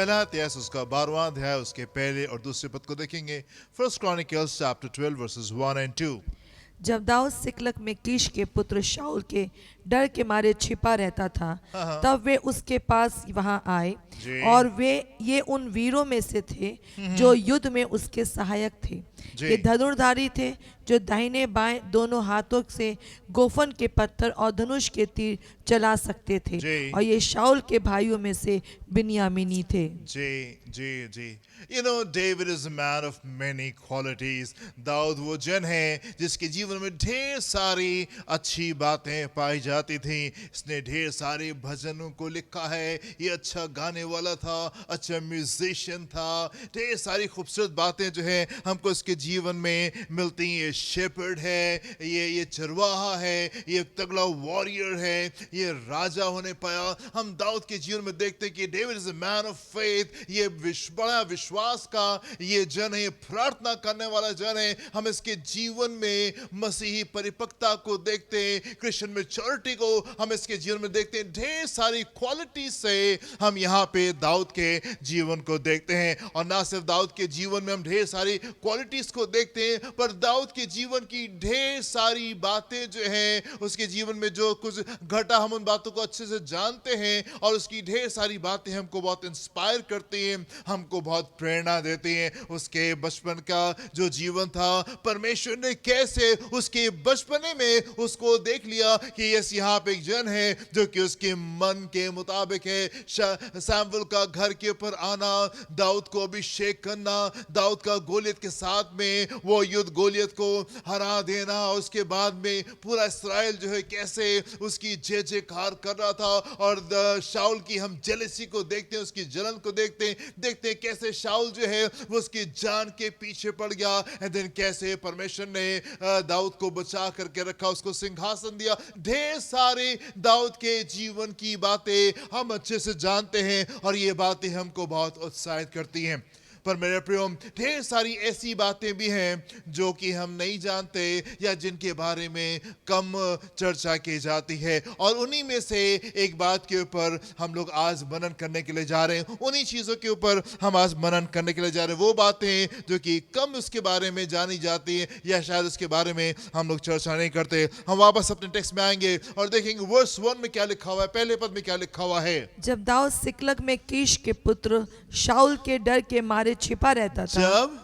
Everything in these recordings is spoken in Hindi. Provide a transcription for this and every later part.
पहला इतिहास उसका 12वां अध्याय उसके पहले और दूसरे पद को देखेंगे। First chronicles chapter 12 versus 1 and 2। जब दाऊद सिकलग में कीश के पुत्र शाऊल के डर के मारे छिपा रहता था, हाँ। तब वे उसके पास वहां आए, जी। और ये उन वीरों में से थे जो युद्ध में उसके सहायक थे। जी। ये धनुर्धारी थे जो दाहिने बाएं दोनों हाथों से गोफन के पत्थर और धनुष के तीर चला सकते थे, जी। और ये शाऊल के भाइयों में से बिन्यामीनी थे। जी। You know, David is a man of many qualities. Dawood वो जन है जिसके जीवन में ढेर सारी अच्छी बातें पाई जाती थी। इसने ढेर सारे भजनों को लिखा है। ये अच्छा गाने वाला था, अच्छा म्यूजिशियन था। ढेर सारी खूबसूरत बातें जो है हमको इसके जीवन में मिलती हैं। ये शेपर्ड है, ये चरवाहा है, ये तगड़ा वॉरियर है, ये राजा होने पाया। हम दाऊद के जीवन में देखते हैं कि David is a man of faith. ये बड़ा विश्वास का ये जन है, ये प्रार्थना करने वाला जन है। हम इसके जीवन में मसीही परिपक्वता को देखते हैं, क्रिश्चियन मैच्योरिटी को हम इसके जीवन में देखते हैं। ढेर सारी क्वालिटी से हम यहाँ पे दाऊद के जीवन को देखते हैं। और ना सिर्फ दाऊद के जीवन में हम ढेर सारी क्वालिटीज को देखते हैं, पर दाऊद के जीवन की ढेर सारी बातें जो हैं, उसके जीवन में जो कुछ घटा हम उन बातों को अच्छे से जानते हैं, और उसकी ढेर सारी बातें हमको बहुत इंस्पायर करती हैं, हमको बहुत प्रेरणा देती हैं। उसके बचपन का जो जीवन था, परमेश्वर ने कैसे उसके बचपने में उसको देख लिया कि यस यहाँ पे एक जन है जो कि उसके मन के मुताबिक है। सैमुएल का घर के ऊपर आना, दाऊद को अभिषेक करना, दाऊद का गोलियत के साथ में वो युद्ध गोलियत को हरा देना, उसके बाद में पूरा इस्राएल जो है कैसे उसकी जय जयकार कर रहा था। और शाऊल की हम जेलसी को देखते हैं, उसकी जलन को देखते हैं कैसे शाऊल जो है वो उसकी जान के पीछे पड़ गया। एंड देन कैसे परमेश्वर ने दाऊद को बचा करके रखा, उसको सिंहासन दिया। ढेर सारे दाऊद के जीवन की बातें हम अच्छे से जानते हैं, और ये बातें हमको बहुत उत्साहित करती हैं। पर मेरे प्रियो, ढेर सारी ऐसी बातें भी हैं जो कि हम नहीं जानते या जिनके बारे में कम चर्चा की जाती है, और उन्हीं में से एक बात के ऊपर हम लोग आज मनन करने के लिए जा रहे हैं। उन्हीं चीज़ों के ऊपर हम आज मनन करने के लिए जा रहे हैं। वो बातें जो कि कम उसके बारे में जानी जाती हैं, या शायद उसके बारे में हम लोग चर्चा नहीं करते। हम वापस अपने टेक्स्ट में आएंगे और देखेंगे वर्स 1 में क्या लिखा हुआ है, पहले पद में क्या लिखा हुआ है। जब दाऊद सिकलग में कीश के पुत्र शाऊल के डर के मारे छिपा रहता था, जब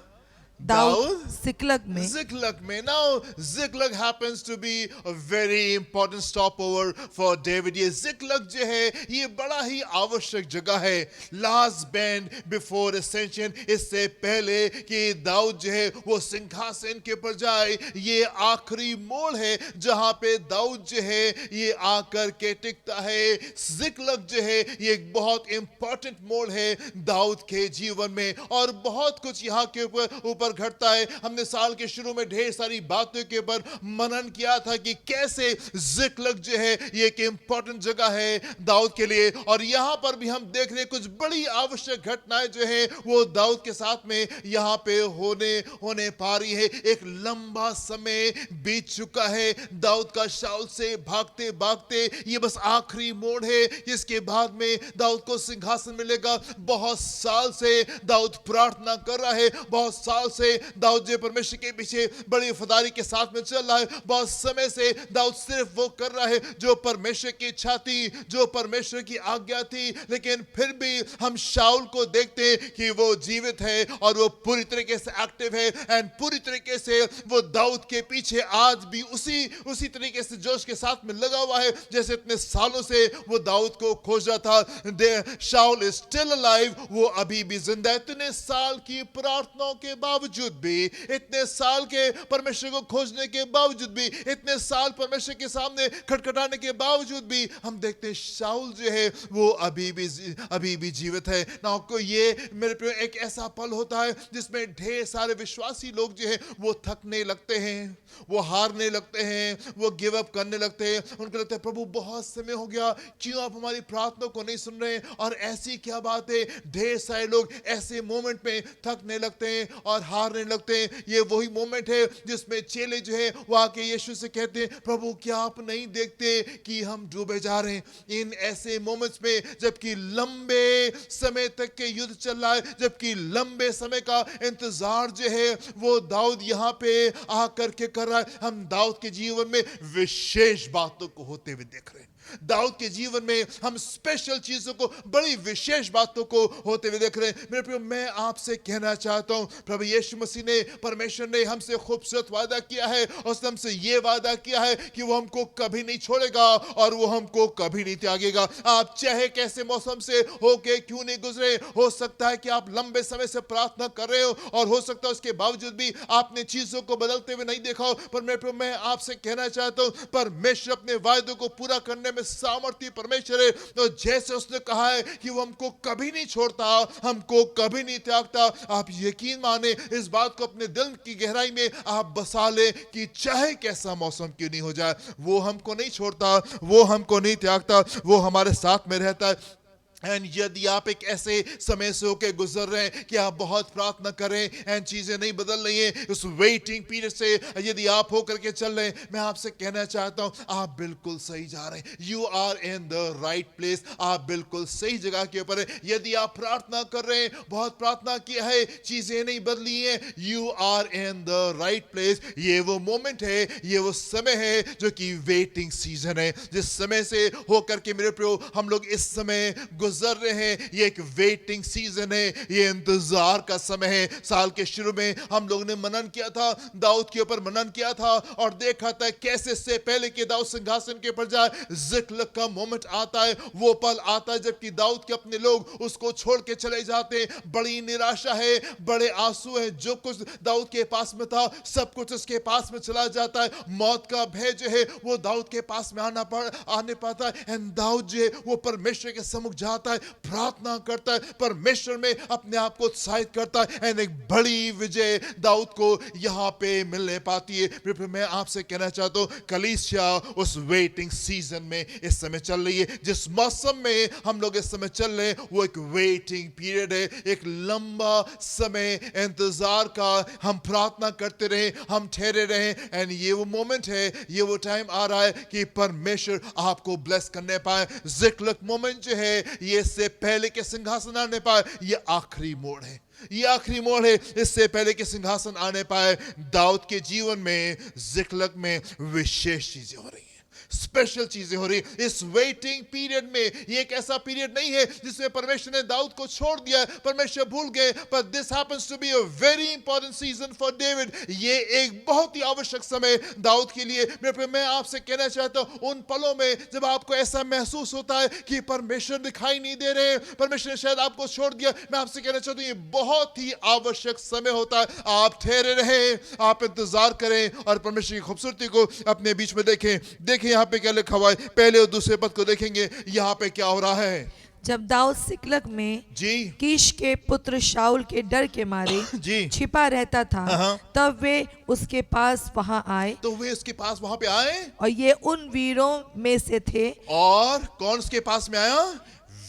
दाऊद सिकलग में Ziklag. Now, Ziklag happens to be a very important stopover for David. ये Ziklag जो है ये बड़ा ही आवश्यक जगह है, last bend before ascension, इससे पहले कि दाऊद जो है वो सिंहासन के ऊपर जाए। ये आखिरी मोड़ है जहां पे दाऊद जो है ये आकर के टिकता है। Ziklag जो है ये एक बहुत इंपॉर्टेंट मोड़ है दाऊद के जीवन में, और बहुत कुछ यहाँ के ऊपर घटता है। हमने साल के शुरू में ढेर सारी बातों के ऊपर मनन किया था कि कैसे जिक्लग जो है ये एक इंपॉर्टेंट जगह है दाऊद के लिए, और यहां पर भी हम देख रहे हैं कुछ बड़ी आवश्यक घटनाएं जो है वो दाऊद के साथ में यहां पे होने पा रही है। एक लंबा समय बीत चुका है दाऊद का शाऊल से भागते भागते, ये बस आखिरी मोड़ है। इसके बाद में दाऊद को सिंहासन मिलेगा। बहुत साल से दाऊद प्रार्थना कर रहा है, बहुत साल से दाऊद जो परमेश्वर के पीछे बड़ी वफादारी के साथ में चल रहा है। बहुत समय से दाऊद सिर्फ वो कर रहा है जो परमेश्वर की इच्छा थी, जो परमेश्वर की आज्ञा थी। लेकिन फिर भी हम शाऊल को देखते हैं कि वो जीवित है और वो पूरी तरीके से एक्टिव है, एंड पूरी तरीके से वो दाऊद के पीछे आज भी उसी तरीके से जोश के साथ में लगा हुआ है जैसे इतने सालों से वो दाऊद को खोज रहा था। शाऊल इज स्टिल अलाइव, वो अभी भी जिंदा है। इतने साल की प्रार्थनाओं के बावजूद भी, इतने साल के परमेश्वर को खोजने के बावजूद भी, इतने साल परमेश्वर के सामने खटखटाने के बावजूद भी, हम देखते हैं शाऊल जो है वो अभी भी जीवित है ना। को ये मेरे पे एक ऐसा पल होता है जिसमें ढेर सारे विश्वासी लोग जो है वो थकने लगते हैं, वो हारने लगते हैं, वो गिव अप करने लगते हैं। उनको लगता है प्रभु बहुत समय हो गया, क्यों आप हमारी प्रार्थना को नहीं सुन रहे। और ऐसी क्या बात है, ढेर सारे लोग ऐसे मोमेंट में थकने लगते हैं और हारने लगते हैं। ये वही मोमेंट है जिसमें चेले जो है वो आके यीशु से कहते हैं, प्रभु क्या आप नहीं देखते कि हम डूबे जा रहे हैं? इन ऐसे मोमेंट्स में जबकि लंबे समय तक के युद्ध चल रहा है, जबकि लंबे समय का इंतजार जो है वो दाऊद यहाँ पे आकर के कर रहा है, हम दाऊद के जीवन में विशेष बातों को होते हुए देख रहे हैं। दाऊद के जीवन में हम स्पेशल चीजों को, बड़ी विशेष बातों को होते हुए देख रहे हैं। मेरे प्रियो, मैं आपसे कहना चाहता हूं, प्रभु यीशु मसीह ने, परमेश्वर ने हमसे खूबसूरत वादा किया है, उसने हमसे ये वादा किया है कि वो हमको कभी नहीं छोड़ेगा और वो हमको कभी नहीं त्यागेगा। आप चाहे कैसे मौसम से होके क्यों नहीं गुजरे, हो सकता है कि आप लंबे समय से प्रार्थना कर रहे हो और हो सकता है उसके बावजूद भी आपने चीजों को बदलते हुए नहीं देखा हो, पर मेरे प्रियो, मैं आपसे कहना चाहता हूं, परमेश्वर अपने वायदों को पूरा करने में सामर्थ्य परमेश्वर है। तो जैसे उसने कहा है कि वो हमको कभी नहीं छोड़ता, हमको कभी नहीं त्यागता, आप यकीन माने, इस बात को अपने दिल की गहराई में आप बसा ले कि चाहे कैसा मौसम क्यों नहीं हो जाए, वो हमको नहीं छोड़ता, वो हमको नहीं त्यागता, वो हमारे साथ में रहता है। एंड यदि आप एक ऐसे समय से होकर गुजर रहे हैं कि आप बहुत प्रार्थना करें एंड चीजें नहीं बदल रही हैं, उस वेटिंग पीरियड से यदि आप होकर के चल रहे हैं, मैं आपसे कहना चाहता हूं, आप बिल्कुल सही जा रहे हैं। You are in the right place, आप बिल्कुल सही जगह के ऊपर है। यदि आप प्रार्थना कर रहे हैं, बहुत प्रार्थना किया है, चीजें नहीं बदली हैं, you are in the right place. ये वो मोमेंट है, ये वो समय है जो कि वेटिंग सीजन है, जिस समय से होकर के मेरे प्रियो हम लोग इस समय गुजर रहे हैं। ये एक वेटिंग सीजन है, ये इंतजार का समय है। साल के शुरू में हम लोग ने मनन किया था, दाऊद के ऊपर मनन किया था और देखा था कैसे से पहले के दाऊद सिंहासन के ऊपर जाए, जिक्र का मोमेंट आता है, वो पल आता है जबकि दाऊद के अपने लोग उसको छोड़ के चले जाते हैं। बड़ी निराशा है, बड़े आंसू है, जो कुछ दाऊद के पास में था सब कुछ उसके पास में चला जाता है। मौत का भय जो है वो दाऊद के पास में आने पाता है। एंड दाऊद जो है वो परमेश्वर के सम्मुख जाता है, प्रार्थना करता है, परमेश्वर में अपने आप को उत्साहित करता है एंड एक बड़ी विजय दाऊद को यहां पे मिलने पाती है। फिर मैं आपसे कहना चाहता हूं, कलीसिया उस वेटिंग सीजन में इस समय चल रही है। जिस मौसम में हम लोग इस समय चल रहे हैं वो एक वेटिंग पीरियड है, एक लंबा समय इंतजार का। हम प्रार्थना करते रहे, हम ठहरे रहे एंड ये वो मोमेंट है, ये वो टाइम आ रहा है कि परमेश्वर आपको ब्लेस करने पाए। जिक्र मोमेंट जो है, ये इससे पहले के सिंहासन आने पाए, ये आखिरी मोड़ है, ये आखिरी मोड़ है। इससे पहले के सिंहासन आने पाए, दाऊद के जीवन में जिक्र में विशेष चीजें हो रही हैं, स्पेशल चीजें हो रही। इस वेटिंग पीरियड में, ये एक ऐसा पीरियड नहीं है जिसमें परमेश्वर ने दाऊद को छोड़ दिया, परमेश्वर भूल गए, पर this happens to be a very important season for David. ये एक बहुत ही आवश्यक समय दाऊद के लिए। मैं आपसे कहना चाहता हूं, उन पलों में जब आपको ऐसा महसूस होता है कि परमेश्वर दिखाई नहीं दे रहे, परमेश्वर ने शायद आपको छोड़ दिया, मैं आपसे कहना चाहता हूं ये बहुत ही आवश्यक समय होता है। आप ठहरे रहे, आप इंतजार करें और परमेश्वर की खूबसूरती को अपने बीच में देखें। देखिए यहाँ पे क्या लिखा हुआ है, पहले और दूसरे पद को देखेंगे, यहाँ पे क्या हो रहा है। जब दाऊद सिकलग में जी कीश के पुत्र शाऊल के डर के मारे जी छिपा रहता था, तब वे उसके पास वहां आए, तो वे उसके पास वहां पे आए, और ये उन वीरों में से थे, और कौन उसके पास में आया?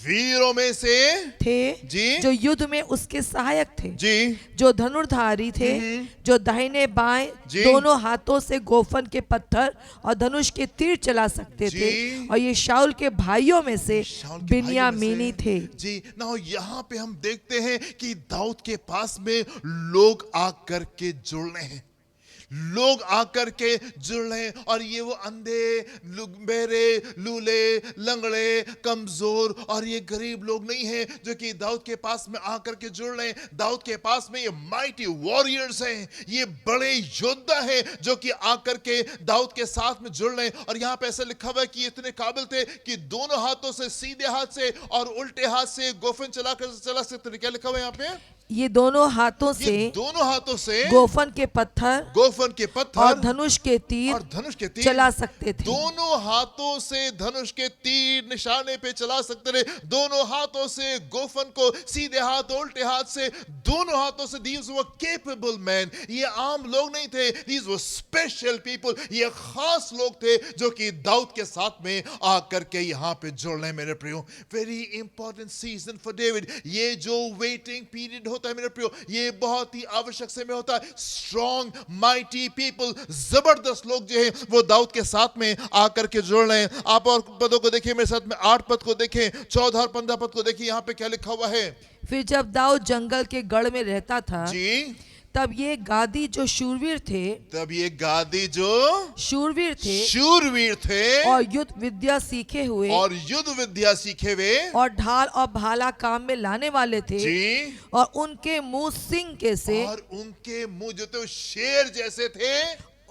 वीरों में से थे जी, जो युद्ध में उसके सहायक थे, जी, जो धनुर्धारी थे, जो दाहिने बाएं दोनों हाथों से गोफन के पत्थर और धनुष के तीर चला सकते थे, और ये शाऊल के भाइयों में से बिन्यामीनी थे। जी ना, यहाँ पे हम देखते हैं कि दाऊद के पास में लोग आकर के जुड़ रहे हैं, लोग आकर के जुड़ रहे हैं, और ये वो अंधे, बहरे, लूले, लंगड़े, कमजोर और ये गरीब लोग नहीं हैं जो कि दाऊद के पास में आकर के जुड़ रहे हैं। दाऊद के पास में ये माइटी वॉरियर्स हैं, ये बड़े योद्धा हैं जो कि आकर के दाऊद के साथ में जुड़ रहे हैं। और यहाँ पे ऐसा लिखा हुआ है कि इतने काबिल थे कि दोनों हाथों से, सीधे हाथ से और उल्टे हाथ से गोफन चला सकते थे। क्या लिखा हुआ है यहाँ पे? ये दोनों हाथों से गोफन के पत्थर और धनुष के तीर चला सकते थे। दोनों हाथों से धनुष के तीर निशाने पे चला सकते थे, दोनों हाथों से गोफन को, सीधे हाथ उल्टे हाथ से, दोनों हाथों से। These were capable men, ये आम लोग नहीं थे, these were special people, ये खास लोग थे जो कि दाऊद के साथ में आकर के यहाँ पे जुड़ रहे हैं। मेरे प्रियो, very important season for David. ये जो वेटिंग पीरियड होता है मेरे प्रियो, ये बहुत ही आवश्यक समय होता है। स्ट्रॉन्ग माइटी पीपल, जबरदस्त लोग जो है वो दाऊद के साथ में आकर के जुड़ रहे हैं। आप और पदों को देखिए मेरे साथ में, 8 पद को देखें, 14 और 15 पद को देखिए, यहाँ पे क्या लिखा हुआ है। फिर जब दाऊद जंगल के गढ़ में रहता था, जी, तब ये गादी जो शूरवीर थे, तब ये गादी जो शूरवीर थे शूरवीर थे और युद्ध विद्या सीखे हुए और युद्ध विद्या सीखे हुए और ढाल और भाला काम में लाने वाले थे, जी, और उनके मुंह सिंह के से, और उनके मुंह जो थे वो शेर जैसे थे,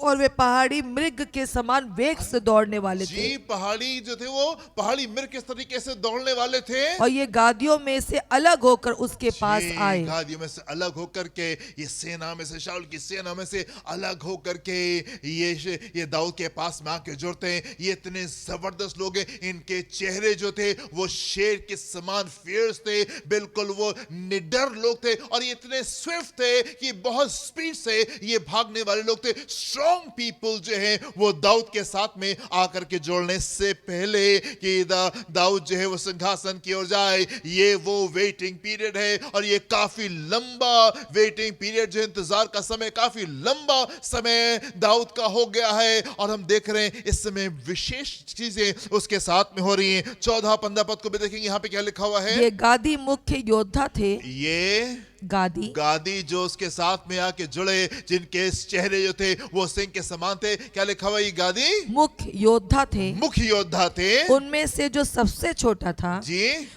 और वे पहाड़ी मृग के समान वेग से दौड़ने वाले थे। जी, पहाड़ी जो थे वो पहाड़ी मृग किस तरीके से दौड़ने वाले थे। और ये गादियों में से अलग होकर उसके पास जी, आए। गादियों में से अलग होकर के, ये सेना में से, शाऊल की सेना में से अलग होकर के ये दाऊद के पास में आके जुड़ते हैं। ये इतने जबरदस्त लोग हैं, इनके चेहरे जो थे वो शेर के समान फियर्स थे, बिल्कुल वो निडर लोग थे, और ये इतने स्विफ्ट थे कि बहुत स्पीड से ये भागने वाले लोग थे। स्ट्रॉन्ग पीपल जो है वो दाऊद के साथ में आकर के जोड़ने से पहले कि दाऊद जो है वो सिंहासन की ओर जाए, ये वो वेटिंग पीरियड है, और ये काफी लंबा वेटिंग पीरियड जो इंतजार का समय, काफी लंबा समय दाऊद का हो गया है। और हम देख रहे हैं इस समय विशेष चीजें उसके साथ में हो रही हैं। 14-15 पद को भी देखेंगे, यहाँ पे क्या लिखा हुआ है। ये गादी मुख्य योद्धा थे, ये गादी जो उसके साथ में आके जुड़े, जिनके चेहरे जो थे वो सिंह के समान थे। क्या लिखा हुआ, ये गादी मुख्य योद्धा थे, मुख्य योद्धा थे। उनमें से जो सबसे छोटा था जी,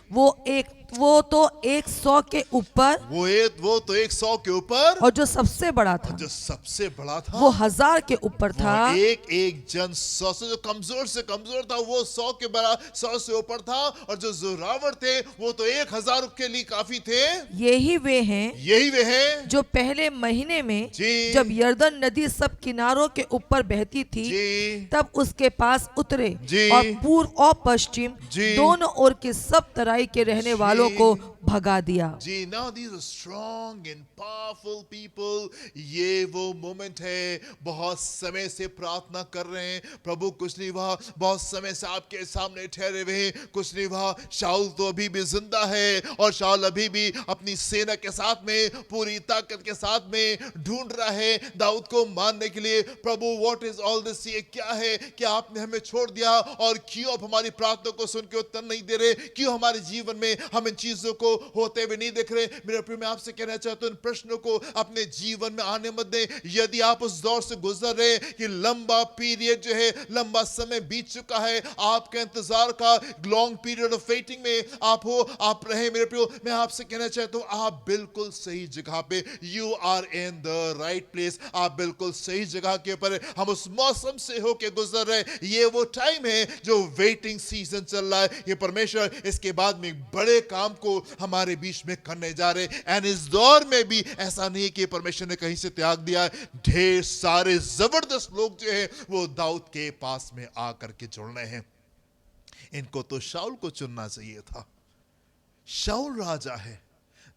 वो तो 100 के ऊपर, वो तो 100 के ऊपर, और जो सबसे बड़ा था, जो सबसे बड़ा था, वो 1000 के ऊपर था। एक जन 100 से जो कमजोर से कमजोर था वो 100 के बराबर, 100 से ऊपर था, और जो जोरावर थे वो तो 1000 के लिए काफी थे। यही वे हैं जो पहले महीने में जब यरदन नदी सब किनारों के ऊपर बहती थी, तब उसके पास उतरे और पूर्व और पश्चिम दोनों ओर के सब तराई के रहने वालों को भगा दिया। जी, now these are strong and powerful people। ये वो मोमेंट है, बहुत समय से प्रार्थना कर रहे हैं, प्रभु कुछ नहीं हुआ, बहुत समय से आपके सामने ठहरे हुए हैं, कुछ नहीं हुआ। शाऊल तो अभी भी जिंदा है, और शाऊल अभी भी अपनी सेना के साथ में पूरी ताकत के साथ में ढूंढ रहा है दाऊद को मारने के लिए। प्रभु व्हाट इज ऑल दिस, ये क्या है, क्या आपने हमें छोड़ दिया, और क्यों आप हमारी प्रार्थना को सुन के उत्तर नहीं दे रहे, क्यों हमारे जीवन में हम इन चीजों को होते हुए नहीं देख रहे। मेरे प्रिय, मैं आपसे कहना चाहता हूं, इन प्रश्नों को अपने जीवन में आने मत दें। यदि आप उस दौर से गुजर रहे कि लंबा पीरियड जो है, लंबा समय बीत चुका है, आपके इंतजार का लॉन्ग पीरियड ऑफ वेटिंग में आप रहे, मेरे प्रिय, मैं आपसे कहना चाहता हूं, आप बिल्कुल सही जगह पे, you are in the right place, आप बिल्कुल सही जगह के ऊपर। हम उस मौसम से होके गुजर रहे, ये वो टाइम है जो वेटिंग सीजन चल रहा है। ये परमेश्वर इसके बाद में बड़े काम को हमारे बीच में करने जा रहे। एंड इस दौर में भी ऐसा नहीं कि परमेश्वर ने कहीं से त्याग दिया। ढेर सारे जबरदस्त लोग जो है वो दाऊद के पास में आकर के जुड़ने हैं। इनको तो शाऊल को चुनना चाहिए था। शाऊल राजा है,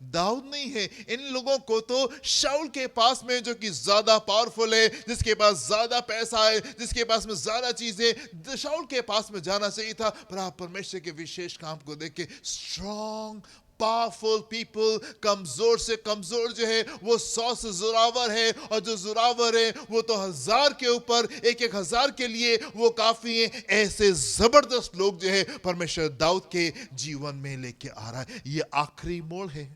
दाऊद नहीं है। इन लोगों को तो शाऊल के पास में, जो कि ज्यादा पावरफुल है, जिसके पास ज्यादा पैसा है, जिसके पास में ज्यादा चीजें, शाऊल के पास में जाना चाहिए था। पर आप परमेश्वर के विशेष काम को देख के, स्ट्रॉन्ग पावरफुल पीपल, कमजोर से कमजोर जो है वो 100 से जोरावर है, और जो जोरावर है वो तो 1000 के ऊपर, 1000 के लिए वो काफी है। ऐसे जबरदस्त लोग जो है परमेश्वर दाऊद के जीवन में लेके आ रहा है। ये आखिरी मोड़ है,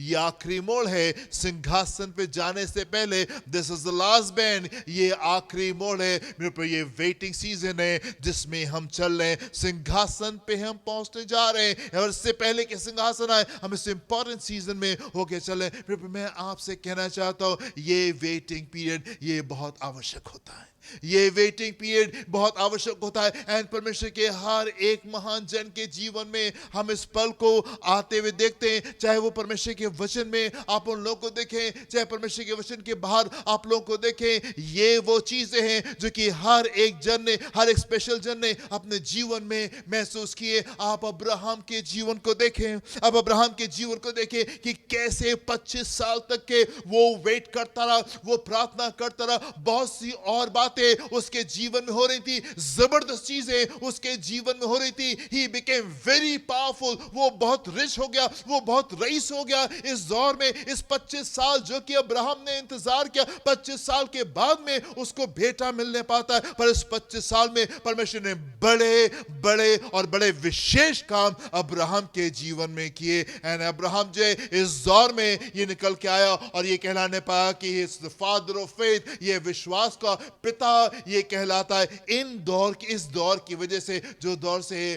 ये आखिरी मोड़ है सिंहासन पे जाने से पहले। This is the last band, ये आखिरी मोड़ है मेरे पर। ये वेटिंग सीजन है जिसमें हम चल रहे हैं, सिंहासन पे हम पहुंचने जा रहे हैं, और इससे पहले कि सिंहासन आए हम इस इंपॉर्टेंट सीजन में होके चले। मैं आपसे कहना चाहता हूं, ये वेटिंग पीरियड ये बहुत आवश्यक होता है, ये वेटिंग पीरियड बहुत आवश्यक होता है। एंड परमेश्वर के हर एक महान जन के जीवन में हम इस पल को आते हुए देखते हैं, चाहे वो परमेश्वर के वचन में आप उन लोगों को देखें, चाहे परमेश्वर के वचन के बाहर आप लोगों को देखें। ये वो चीजें हैं जो कि हर एक जन ने, हर एक स्पेशल जन ने अपने जीवन में महसूस किए। आप अब्राहम के जीवन को देखें, अब अब्राहम के जीवन को देखें कि कैसे 25 साल तक के वो वेट करता रहा, वो प्रार्थना करता रहा, बहुत सी और बात बातें उसके जीवन में हो रही थी, जबरदस्त चीजें उसके जीवन में हो रही थी। He became very powerful, वो बहुत रिच हो गया, वो बहुत रईस हो गया। इस दौर में इस 25 साल जो कि अब्राहम ने इंतजार किया, 25 साल के बाद में उसको बेटा मिलने पाता है, पर इस 25 साल में परमेश्वर ने बड़े बड़े और बड़े विशेष काम अब्राहम के जीवन में किए। एंड अब्राहम जो है इस दौर में ये निकल के आया और ये कहलाने पाया कि is the father of faith, ये विश्वास का पिता ये कहलाता है। इस दौर की वजह से, जो दौर से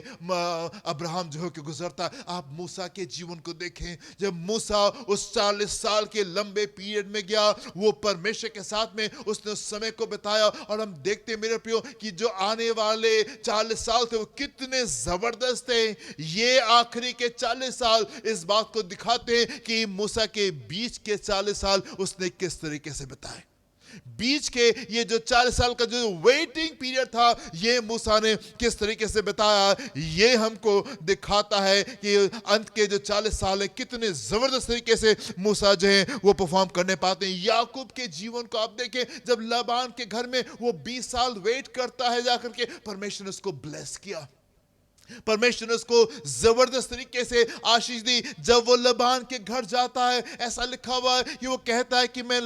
अब्राहम जो है कि गुजरता है, आप मूसा के जीवन को देखें। जब मूसा उस 40 साल के लंबे पीरियड में गया, वो परमेश्वर के साथ में उसने उस समय को बिताया, और हम देखते हैं मेरे प्रियो कि जो आने वाले 40 साल थे वो कितने जबरदस्त थे। ये आखिरी के 40 साल इस बात को दिखाते हैं कि मूसा के बीच के 40 साल उसने किस तरीके से बिताए। बीच के ये जो 40 साल का जो वेटिंग पीरियड था, ये मूसा ने किस तरीके से बताया, ये हमको दिखाता है कि अंत के जो 40 साल है कितने जबरदस्त तरीके से मूसा जो है वो परफॉर्म करने पाते हैं। याकूब के जीवन को आप देखें, जब लाबान के घर में वो 20 साल वेट करता है जाकर के, परमेश्वर ने उसको ब्लेस किया, परमेश्वर ने उसको जबरदस्त तरीके से आशीष दी। जब वो लबान के घर जाता है, ऐसा लिखा हुआ है कि वो कहता है कि मैं एक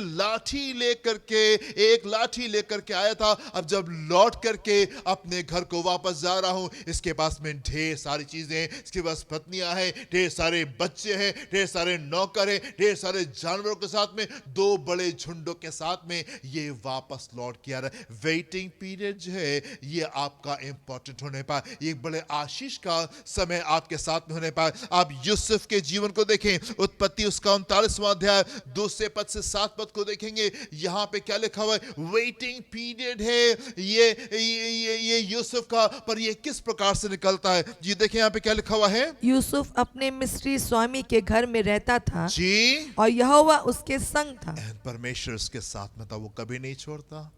लाठी लेकर के आया था, अब जब लौट करके अपने घर को वापस जा रहा हूं, इसके पास में ढेर सारी चीजें हैं, इसके पास पत्नियां हैं, ढेर सारे बच्चे हैं, ढेर सारे नौकर हैं, ढेर सारे जानवरों के साथ में, 2 बड़े झुंडों के साथ में ये वापस लौट के आ रहा है। वेटिंग पीरियड जो है ये आपका इंपॉर्टेंट होने पाए, ये बड़े आशीष का समय आपके साथ में होने पाए। आप यूसुफ के जीवन को देखें, उत्पत्ति उसका 39वां अध्याय 2 पद से 7 पद को देखेंगे। यहां पे क्या लिखा हुआ है, वेटिंग पीरियड है ये यूसुफ का, पर ये किस प्रकार से निकलता है जी। देखें यहां पे क्या लिखा हुआ है, यूसुफ अपने मिस्री स्वामी के घर में रहता था जी, और यहोवा उसके संग था। परमेश्वर उसके साथ में था, वो कभी नहीं छोड़ता,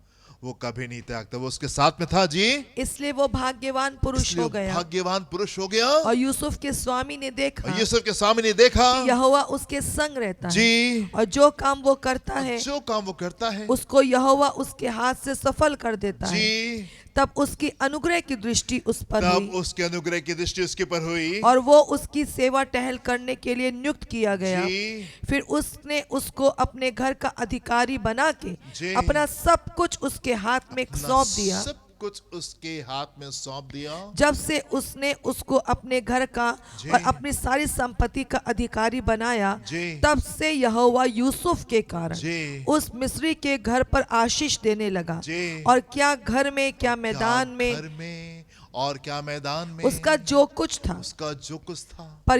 वो कभी नहीं त्यागता, वो उसके साथ में था जी, इसलिए वो भाग्यवान पुरुष हो गया। भाग्यवान पुरुष हो गया। और यूसुफ के स्वामी ने देखा, यूसुफ के स्वामी ने देखा कि यहोवा उसके संग रहता है, जी, और जो काम वो करता है जो काम वो करता है उसको यहोवा उसके हाथ से सफल कर देता है। जी। तब उसकी अनुग्रह की दृष्टि उस पर तब हुई, उसके अनुग्रह की दृष्टि उसके पर हुई, और वो उसकी सेवा टहल करने के लिए नियुक्त किया गया। जी, फिर उसने उसको अपने घर का अधिकारी बना के जी, अपना सब कुछ उसके हाथ में सौंप दिया। सब कुछ उसके हाथ में सौंप दिया। जब से उसने उसको अपने घर का और अपनी सारी संपत्ति का अधिकारी बनाया, जी, तब से यहोवा यूसुफ के कारण जी, उस मिस्री के घर पर आशीष देने लगा। जी, और क्या घर में, क्या मैदान में, घर में और क्या मैदान में, उसका जो कुछ था, उसका जो कुछ था, पर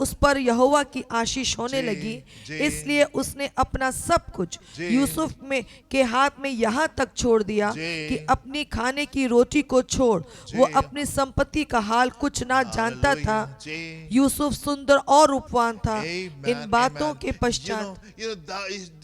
उस पर यहोवा की आशीष होने जी, लगी। जी, इसलिए उसने अपना सब कुछ जी, यूसुफ के हाथ में यहाँ तक छोड़ दिया जी, कि अपनी खाने की रोटी को छोड़ जी, वो अपनी संपत्ति का हाल कुछ ना जानता था। जी, यूसुफ सुंदर और रूपवान था। Amen, इन बातों amen. के पश्चात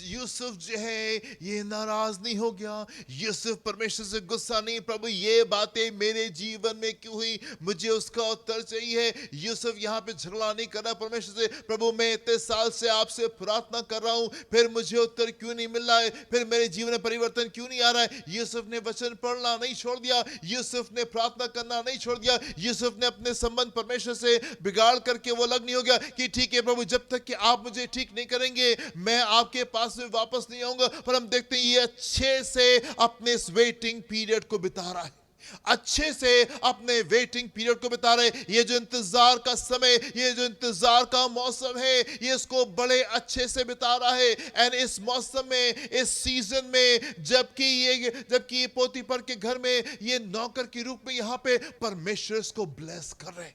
यूसुफ जो है ये नाराज नहीं हो गया, यूसुफ परमेश्वर से गुस्सा नहीं, प्रभु ये बातें मेरे जीवन में क्यों हुई, मुझे उसका उत्तर चाहिए। यूसुफ यहाँ पे झगड़ा नहीं कर रहा परमेश्वर से, प्रभु मैं इतने साल से आपसे प्रार्थना कर रहा हूँ, फिर मुझे उत्तर क्यों नहीं मिल रहा है, फिर मेरे जीवन में परिवर्तन क्यों नहीं आ रहा है। यूसुफ ने वचन पढ़ना नहीं छोड़ दिया, यूसुफ ने प्रार्थना करना नहीं छोड़ दिया, यूसुफ ने अपने संबंध परमेश्वर से बिगाड़ करके वो अलग नहीं हो गया कि ठीक है प्रभु जब तक कि आप मुझे ठीक नहीं करेंगे मैं आपके पास में वापस नहीं आऊंगा। पर हम देखते हैं ये अच्छे से अपने इस वेटिंग पीरियड को बिता रहा है, अच्छे से अपने वेटिंग पीरियड को बिता रहे। ये जो इंतजार का समय, ये जो इंतजार का मौसम है, ये इसको बड़े अच्छे से बिता रहा है। एंड इस मौसम में, इस सीजन में, जबकि ये पोतीफर के घर में ये नौकर के रूप में यहाँ पे परमेश्वर इसको ब्लेस कर रहे,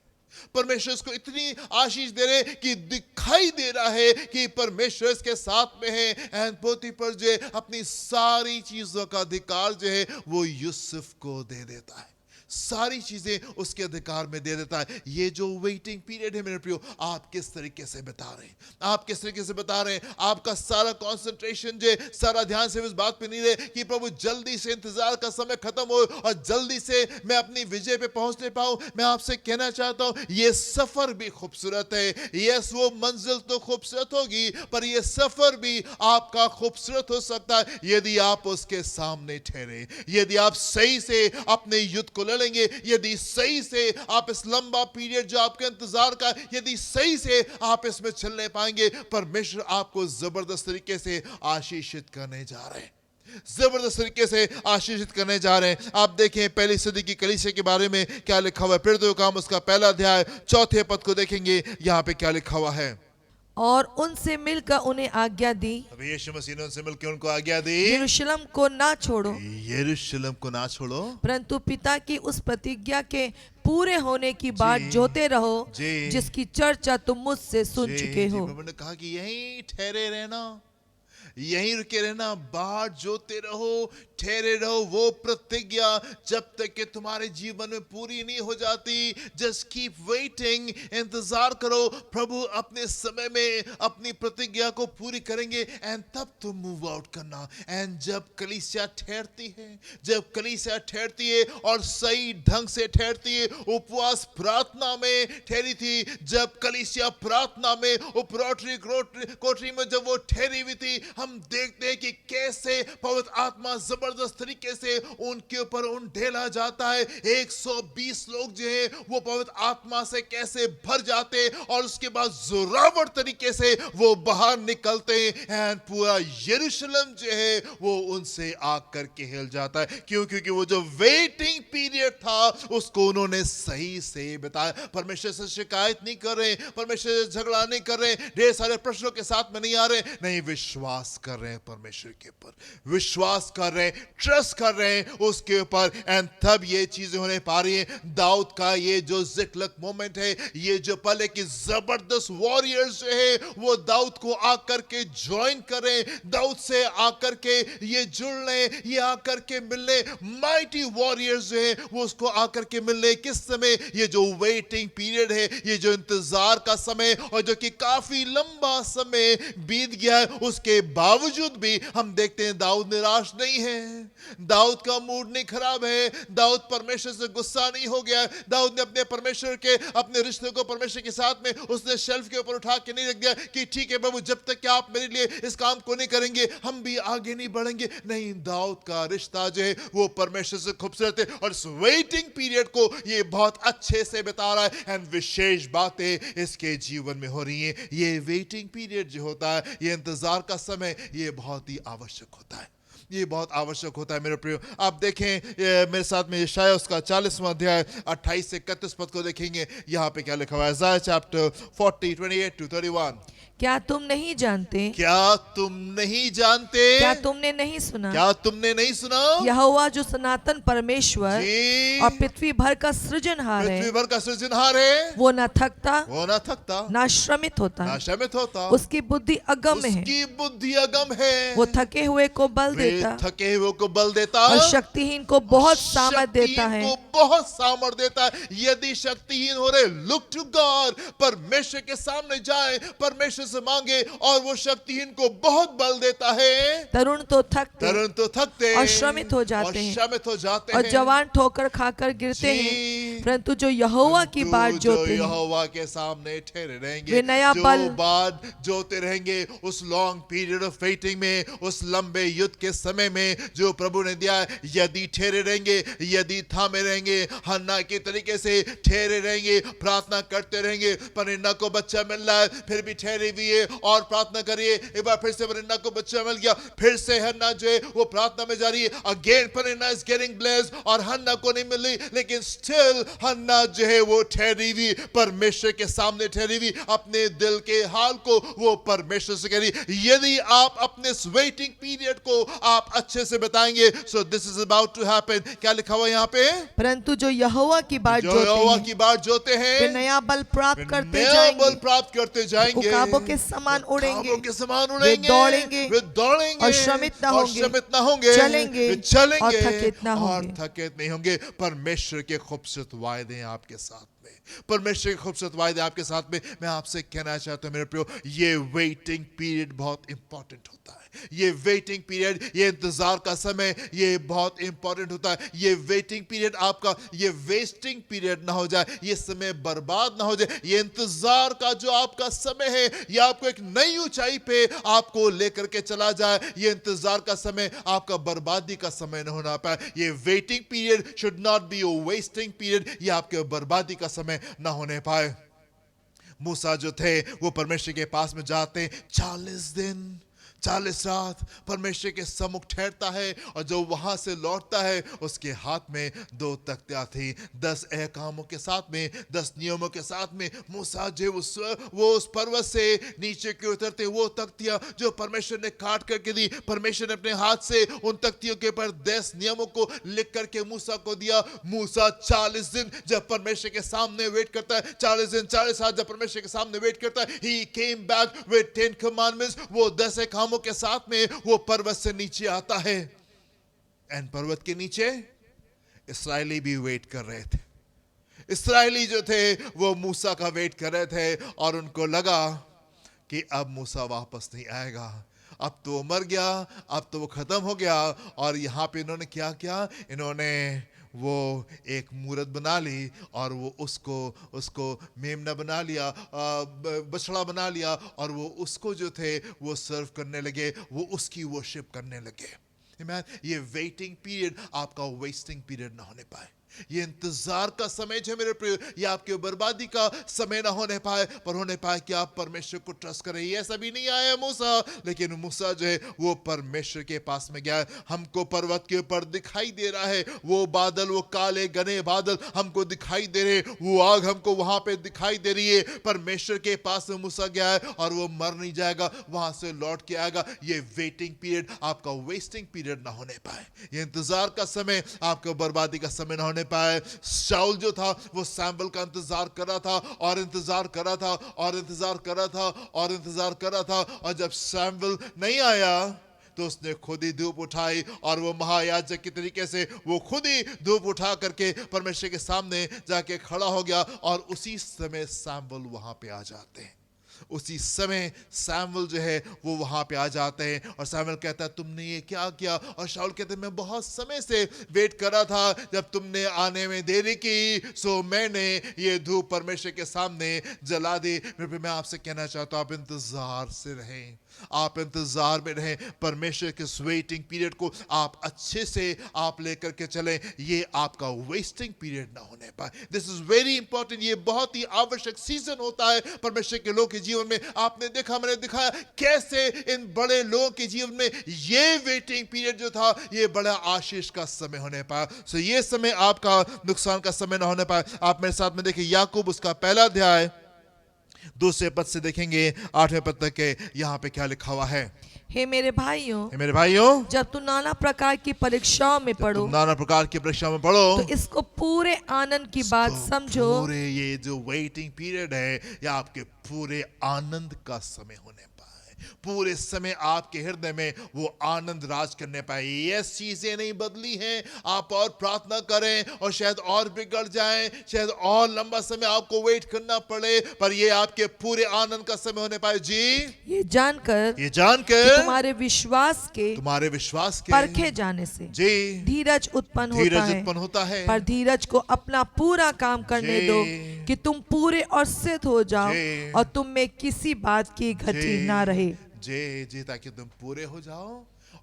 परमेश्वर इसको इतनी आशीष दे रहे कि दिखाई दे रहा है कि परमेश्वर इसके साथ में है। एंड पोतीफर जो अपनी सारी चीजों का अधिकार जो है वो यूसुफ को दे देता है, सारी चीजें उसके अधिकार में दे देता है। ये जो वेटिंग पीरियड है मेरे प्रियो, आप किस तरीके से बता रहे हैं, आप किस तरीके से बता रहे हैं? आपका सारा कंसंट्रेशन जो है, सारा ध्यान से इस बात पे नहीं रहे कि प्रभु जल्दी से इंतजार का समय खत्म हो और जल्दी से मैं अपनी विजय पे पहुंचने पाऊं। मैं आपसे कहना चाहता हूं, ये सफर भी खूबसूरत है। यस, वो मंजिल तो खूबसूरत होगी, पर ये सफर भी आपका खूबसूरत हो सकता है यदि आप उसके सामने ठहरे, यदि आप सही से अपने युद्ध को लड़ेंगे, यदि सही से आप इस लंबा पीरियड जो आपके इंतजार का, यदि सही से आप इसमें चलने पाएंगे, परमेश्वर आपको जबरदस्त तरीके से आशीषित करने जा रहे हैं, जबरदस्त तरीके से आशीषित करने जा रहे हैं। आप देखें पहली सदी की कलीसिया के बारे में क्या लिखा हुआ है। प्रेरितों का काम उसका पहला अध्याय 4 पद को देखेंगे, यहाँ पे क्या लिखा हुआ है। और उनसे मिलकर उन्हें आज्ञा दी, अभी यीशु मसीह ने उनसे मिलकर उनको आज्ञा दी, यरूशलेम को ना छोड़ो, यरूशलेम को ना छोड़ो, परंतु पिता की उस प्रतिज्ञा के पूरे होने की बात जोते रहो जिसकी चर्चा तुम मुझसे सुन चुके हो। प्रभु ने कहा कि यहीं ठहरे रहना, यहीं रुके रहना, बात जोते रहो, ठहरे रहो। वो प्रतिज्ञा जब तक कि तुम्हारे जीवन में पूरी नहीं हो जाती, जस्ट कीप वेटिंग, इंतजार करो। प्रभु अपने समय में अपनी प्रतिज्ञा को पूरी करेंगे एंड तब तुम मूव आउट करना। एंड जब कलीसिया ठहरती है, जब कलीसिया ठहरती है और सही ढंग से ठहरती है, उपवास प्रार्थना में ठहरी थी, जब कलीसिया प्रार्थना में उपरोटरी कोठरी में जब वो ठहरी हुई थी, हम देखते हैं कि कैसे पवित्र आत्मा जबरदस्त तरीके से उनके ऊपर ढेला जाता है। 120 लोग जो है वो पवित्र आत्मा से कैसे भर जाते हैं और उसके बाद जोरावर तरीके से वो बाहर निकलते हैं एंड पूरा यरूशलेम जो है वो उनसे आग करके हिल जाता है। क्यों? क्योंकि वो जो वेटिंग पीरियड था उसको उन्होंने सही से बताया। परमेश्वर से शिकायत नहीं कर रहे, परमेश्वर से झगड़ा नहीं कर रहे, ढेर सारे प्रश्नों के साथ में नहीं आ रहे, नहीं, विश्वास कर रहे हैं परमेश्वर के ऊपर, विश्वास कर रहे हैं, ट्रस्ट कर रहे हैं उसके ऊपर। एंड तब ये चीजें होने पा रही हैं। दाऊद का ये जो जिक्लक मोमेंट है, ये जो पल है कि जबरदस्त वॉरियर्स जो है वो दाऊद को आकर के ज्वाइन कर रहे हैं, दाऊद से आकर के ये जुड़ रहे हैं, ये आकर के मिलने, माइटी वॉरियर्स जो है वो उसको आकर के मिलने। किस समय? ये जो वेटिंग पीरियड है, ये जो इंतजार का समय, और जो कि काफी लंबा समय बीत गया है, उसके बावजूद भी हम देखते हैं दाऊद निराश नहीं है, दाऊद का मूड नहीं खराब है, दाऊद परमेश्वर से गुस्सा नहीं हो गया। दाऊद ने अपने परमेश्वर के अपने रिश्ते को परमेश्वर के साथ में उसने शेल्फ के ऊपर उठा के नहीं रख दिया कि ठीक है प्रभु, जब तक कि आप मेरे लिए इस काम को नहीं करेंगे हम भी आगे नहीं बढ़ेंगे। नहीं, दाऊद का रिश्ता जो है वो परमेश्वर से खूबसूरत है और इस वेटिंग पीरियड को ये बहुत अच्छे से बता रहा है। एंड विशेष बातें इसके जीवन में हो रही हैं। ये वेटिंग पीरियड जो होता है, ये इंतजार का समय, ये बहुत ही आवश्यक होता है, ये बहुत आवश्यक होता है मेरे प्रियो। आप देखें मेरे साथ में यशायाह उसका 40वां अध्याय 28 से 31 पद को देखेंगे। यहाँ पे क्या लिखा हुआ है? यशायाह चैप्टर 40 28 to 31। क्या तुम नहीं जानते? क्या तुम नहीं जानते? क्या तुमने नहीं सुना? क्या तुमने नहीं सुना? यहोवा जो सनातन परमेश्वर और पृथ्वी भर का सृजनहार है, पृथ्वी भर का सृजनहार है, वो न थकता, वो ना थकता, ना श्रमित होता, ना श्रमित होता, उसकी बुद्धि अगम है, उसकी बुद्धि अगम है, वो थके हुए को बल देता, थके हुए को बल देता, और शक्तिहीन को बहुत सामर्थ देता है। बहुत सामर्थ देता है। यदि शक्तिहीन हो रहे, लुक टू गॉड, परमेश्वर के सामने जाए, परमेश्वर से मांगे और वो शक्तिहीन को बहुत बल देता है। तरुण तो थकते और श्रमित हो जाते हैं, श्रमित हो जाते और हैं, जवान ठोकर खाकर गिरते हैं, परंतु जो यहोवा की बाट जोते हैं, यहोवा के सामने ठहरे रहेंगे, वे नया बल बात जोते रहेंगे। उस लॉन्ग पीरियड ऑफ वेटिंग में, उस लंबे युद्ध के समय में जो प्रभु ने दिया है, यदि ठहरे रहेंगे, यदि थामे रहेंगे, हन्ना के तरीके से ठहरे रहेंगे, प्रार्थना करते रहेंगे। परिन्ना को बच्चा मिल रहा है, फिर भी ठहरे हुई है और प्रार्थना करिए। एक बार फिर से परिन्ना को बच्चा मिल गया, फिर से हन्ना जो है वो प्रार्थना में जा रही है। अगेन परिन्ना इज गेटिंग ब्लेस्ड और हन्ना को नहीं मिल रही, लेकिन स्टिल हन्ना जो है वो ठहरी हुई, परमेश्वर के सामने ठहरी हुई, अपने दिल के हाल को वो परमेश्वर से कह रही। यदि आप अपने वेटिंग पीरियड को आप अच्छे से बताएंगे, so this is about to happen. क्या लिखा हुआ यहाँ पे? परंतु जो यहोवा की बाट जोते हैं, वे नया बल प्राप्त करते नया जाएंगे, बल प्राप्त करते जाएंगे, उकाबों के समान उड़ेंगे, के समान वे दौड़ेंगे वे दौड़ेंगे और श्रमित ना और होंगे, श्रमित ना होंगे, चलेंगे वे चलेंगे और थकित ना और होंगे। थकित नहीं होंगे। परमेश्वर के खूबसूरत वायदे हैं आपके साथ में, परमेश्वर के खूबसूरत वायदे आपके साथ में। मैं आपसे कहना चाहता हूं मेरे प्रियो, ये वेटिंग पीरियड बहुत इंपॉर्टेंट होता है। ये वेटिंग पीरियड, ये इंतजार का समय, ये बहुत इंपॉर्टेंट होता है। ये वेटिंग पीरियड आपका ये वेस्टिंग पीरियड ना हो जाए, ये समय बर्बाद ना हो जाए। ये इंतजार का जो आपका समय है, ये आपको एक नई ऊंचाई पे आपको लेकर के चला जाए। ये इंतजार का समय आपका बर्बादी का समय न होना पाए। ये waiting period should not be a vesting period, ये आपके बर्बादी का समय ना होने पाए। मूसा जो थे वो परमेश्वर के पास में जाते, 40 दिन 40 रात परमेश्वर के सम्मुख ठहरता है, और जो वहां से लौटता है उसके हाथ में 2 तख्तियां थी, 10 अहकामों के साथ में, 10 नियमों के साथ में। मूसा जो वो उस पर्वत से नीचे के उतरते, वो तख्तियां जो परमेश्वर ने काट करके दी, परमेश्वर ने अपने हाथ से उन तख्तियों के ऊपर 10 नियमों को लिख करके मूसा को दिया। मूसा 40 दिन जब परमेश्वर के सामने वेट करता है, 40 दिन 40 रात जब परमेश्वर के सामने वेट करता है, he came back with 10 commandments, वो 10 अहकामों के साथ में वो पर्वत से नीचे आता है। एंड पर्वत के नीचे इस्राएली भी वेट कर रहे थे। इस्राएली जो थे वो मूसा का वेट कर रहे थे, और उनको लगा कि अब मूसा वापस नहीं आएगा, अब तो वो मर गया, अब तो वो खत्म हो गया। और यहां पे इन्होंने क्या किया, इन्होंने वो एक मूरत बना ली, और वो उसको मेमना बना लिया, बछड़ा बना लिया, और वो उसको जो थे वो सर्व करने लगे, वो उसकी वर्शिप करने लगे। Amen? ये वेटिंग पीरियड आपका वेस्टिंग पीरियड ना होने पाए। ये इंतजार का समय जो है मेरे प्रिय, ये आपके बर्बादी का समय ना होने पाए, पर होने पाए कि आप परमेश्वर को ट्रस्ट करें। ये ऐसा भी नहीं आया मूसा, लेकिन मूसा जो है वो परमेश्वर के पास में गया। हमको पर्वत के ऊपर दिखाई दे रहा है, वो बादल, वो काले घने बादल हमको दिखाई दे रहे, वो आग हमको वहां पे दिखाई दे रही है। परमेश्वर के पास में मूसा गया है, और वो मर नहीं जाएगा, वहां से लौट के आएगा। ये वेटिंग पीरियड आपका वेस्टिंग पीरियड ना होने पाए, ये इंतजार का समय आपका बर्बादी का समय ना होने पाए। शाऊल जो था वो सैमुएल का इंतजार कर रहा था, और इंतजार कर रहा था, और इंतजार कर रहा था, और इंतजार कर रहा था, और जब सैमुएल नहीं आया तो उसने खुद ही धूप उठाई, और वो महायाजक की तरीके से वो खुद ही धूप उठा करके परमेश्वर के सामने जाके खड़ा हो गया। और उसी समय सैमुएल वहां पे आ जाते हैं, उसी समय सैमुएल जो है वो वहां पे आ जाते हैं, और सैमुएल कहता है तुमने ये क्या किया? और शाऊल कहते हैं मैं बहुत समय से वेट कर रहा था, जब तुमने आने में देरी की सो मैंने ये धूप परमेश्वर के सामने जला दी। मैं आपसे कहना चाहता हूं आप इंतजार से रहें, आप इंतजार में रहें। परमेश्वर के वेटिंग पीरियड को आप अच्छे से आप लेकर के चलें, ये आपका वेस्टिंग पीरियड ना होने पाए। दिस इज वेरी इंपॉर्टेंट, ये बहुत ही आवश्यक सीजन होता है परमेश्वर के लोगों के जीवन में। आपने देखा, मैंने दिखाया कैसे इन बड़े लोगों के जीवन में ये वेटिंग पीरियड जो था ये बड़ा आशीष का समय होने पाया। सो ये समय आपका नुकसान का समय ना होने पाए। आप मेरे साथ में देखिए याकूब उसका पहला अध्याय 2 पद से देखेंगे 8वें पद तक के, यहाँ पे क्या लिखा हुआ है। हे मेरे भाइयों, हे मेरे भाइयों, जब तुम नाना प्रकार की परीक्षाओं में पढ़ो, तुम नाना प्रकार की परीक्षा में पढ़ो, तो इसको पूरे आनंद की बात समझो। पूरे ये जो वेटिंग पीरियड है ये आपके पूरे आनंद का समय होने पाए, पूरे समय आपके हृदय में वो आनंद राज करने पाए। ये चीजें नहीं बदली हैं, आप और प्रार्थना करें और शायद और बिगड़ जाएं, शायद और लंबा समय आपको वेट करना पड़े, पर ये आपके पूरे आनंद का समय होने पाए। जी ये जानकर कि तुम्हारे विश्वास के परखे जाने से जी धीरज उत्पन्न होता है। पर धीरज को अपना पूरा काम करने दो, कि तुम पूरे और सिद्ध हो जाओ, और तुम में किसी बात की घटी ना रहे। जी ताकि तुम पूरे हो जाओ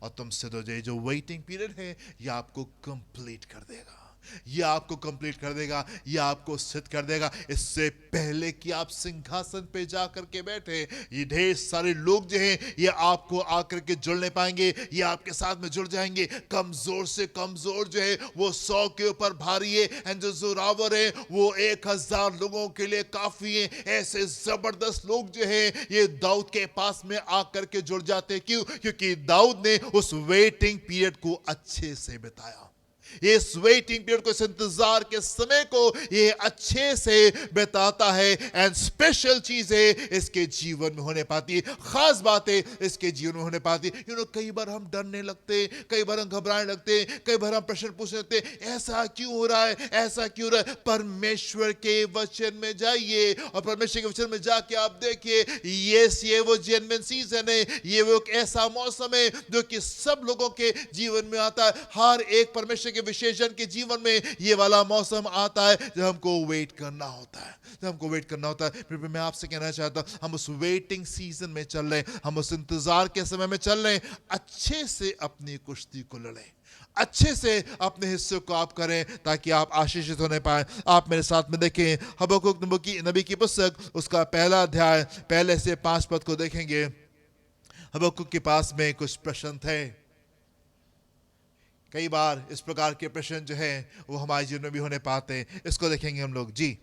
और तुम सिद्ध हो जाए। जो वेटिंग पीरियड है ये आपको कंप्लीट कर देगा, ये आपको कंप्लीट कर देगा, ये आपको सिद्ध कर देगा। इससे पहले कि आप सिंहासन पे जा करके बैठे, ये ढेर सारे लोग जो हैं ये आपको आकर के जुड़ने पाएंगे, ये आपके साथ में जुड़ जाएंगे। कमजोर से कमजोर जो है वो 100 के ऊपर भारी है, एंड जो जोरावर है वो 1000 लोगों के लिए काफी है। ऐसे जबरदस्त लोग जो है ये दाऊद के पास में आकर के जुड़ जाते हैं। क्यों? क्योंकि दाऊद ने उस वेटिंग पीरियड को अच्छे से बिताया। ये इस वेटिंग पीरियड को, इस इंतजार के समय को ये अच्छे से बिताता है। एंड स्पेशल चीजें इसके जीवन में होने पाती है, खास बातें इसके जीवन में होने पाती है। कई बार हम डरने लगते, कई बार हम घबराने लगते, कई बार हम प्रश्न पूछने लगते, ऐसा क्यों हो रहा है, ऐसा क्यों हो रहा है। परमेश्वर के वचन में जाइए और परमेश्वर के वचन में जाके आप देखिए, ये वो जेन्युइन सीजन है, ये वो एक ऐसा मौसम है जो कि सब लोगों के जीवन में आता है। हर एक परमेश्वर के विशेषण के जीवन में ये वाला मौसम आता है जब हमको वेट करना होता है, जब हमको वेट करना होता है। फिर मैं आपसे कहना चाहता हूं, हम उस वेटिंग सीजन में चल रहे हैं, हम उस इंतजार के समय में चल रहे हैं। अच्छे से अपनी कुश्ती को लड़ें, अच्छे से अपने हिस्से को आप करें ताकि आप आशीषित होने पाए। आप मेरे साथ में देखें हबक्कुक नबी की पुस्तक, उसका पहला अध्याय, पहले से 5 पद को देखेंगे। हबक्कुक के पास में कुछ प्रश्न थे। कई बार इस प्रकार के प्रश्न जो है वो हमारे जीवन में भी होने पाते हैं। इसको देखेंगे हम लोग। जी,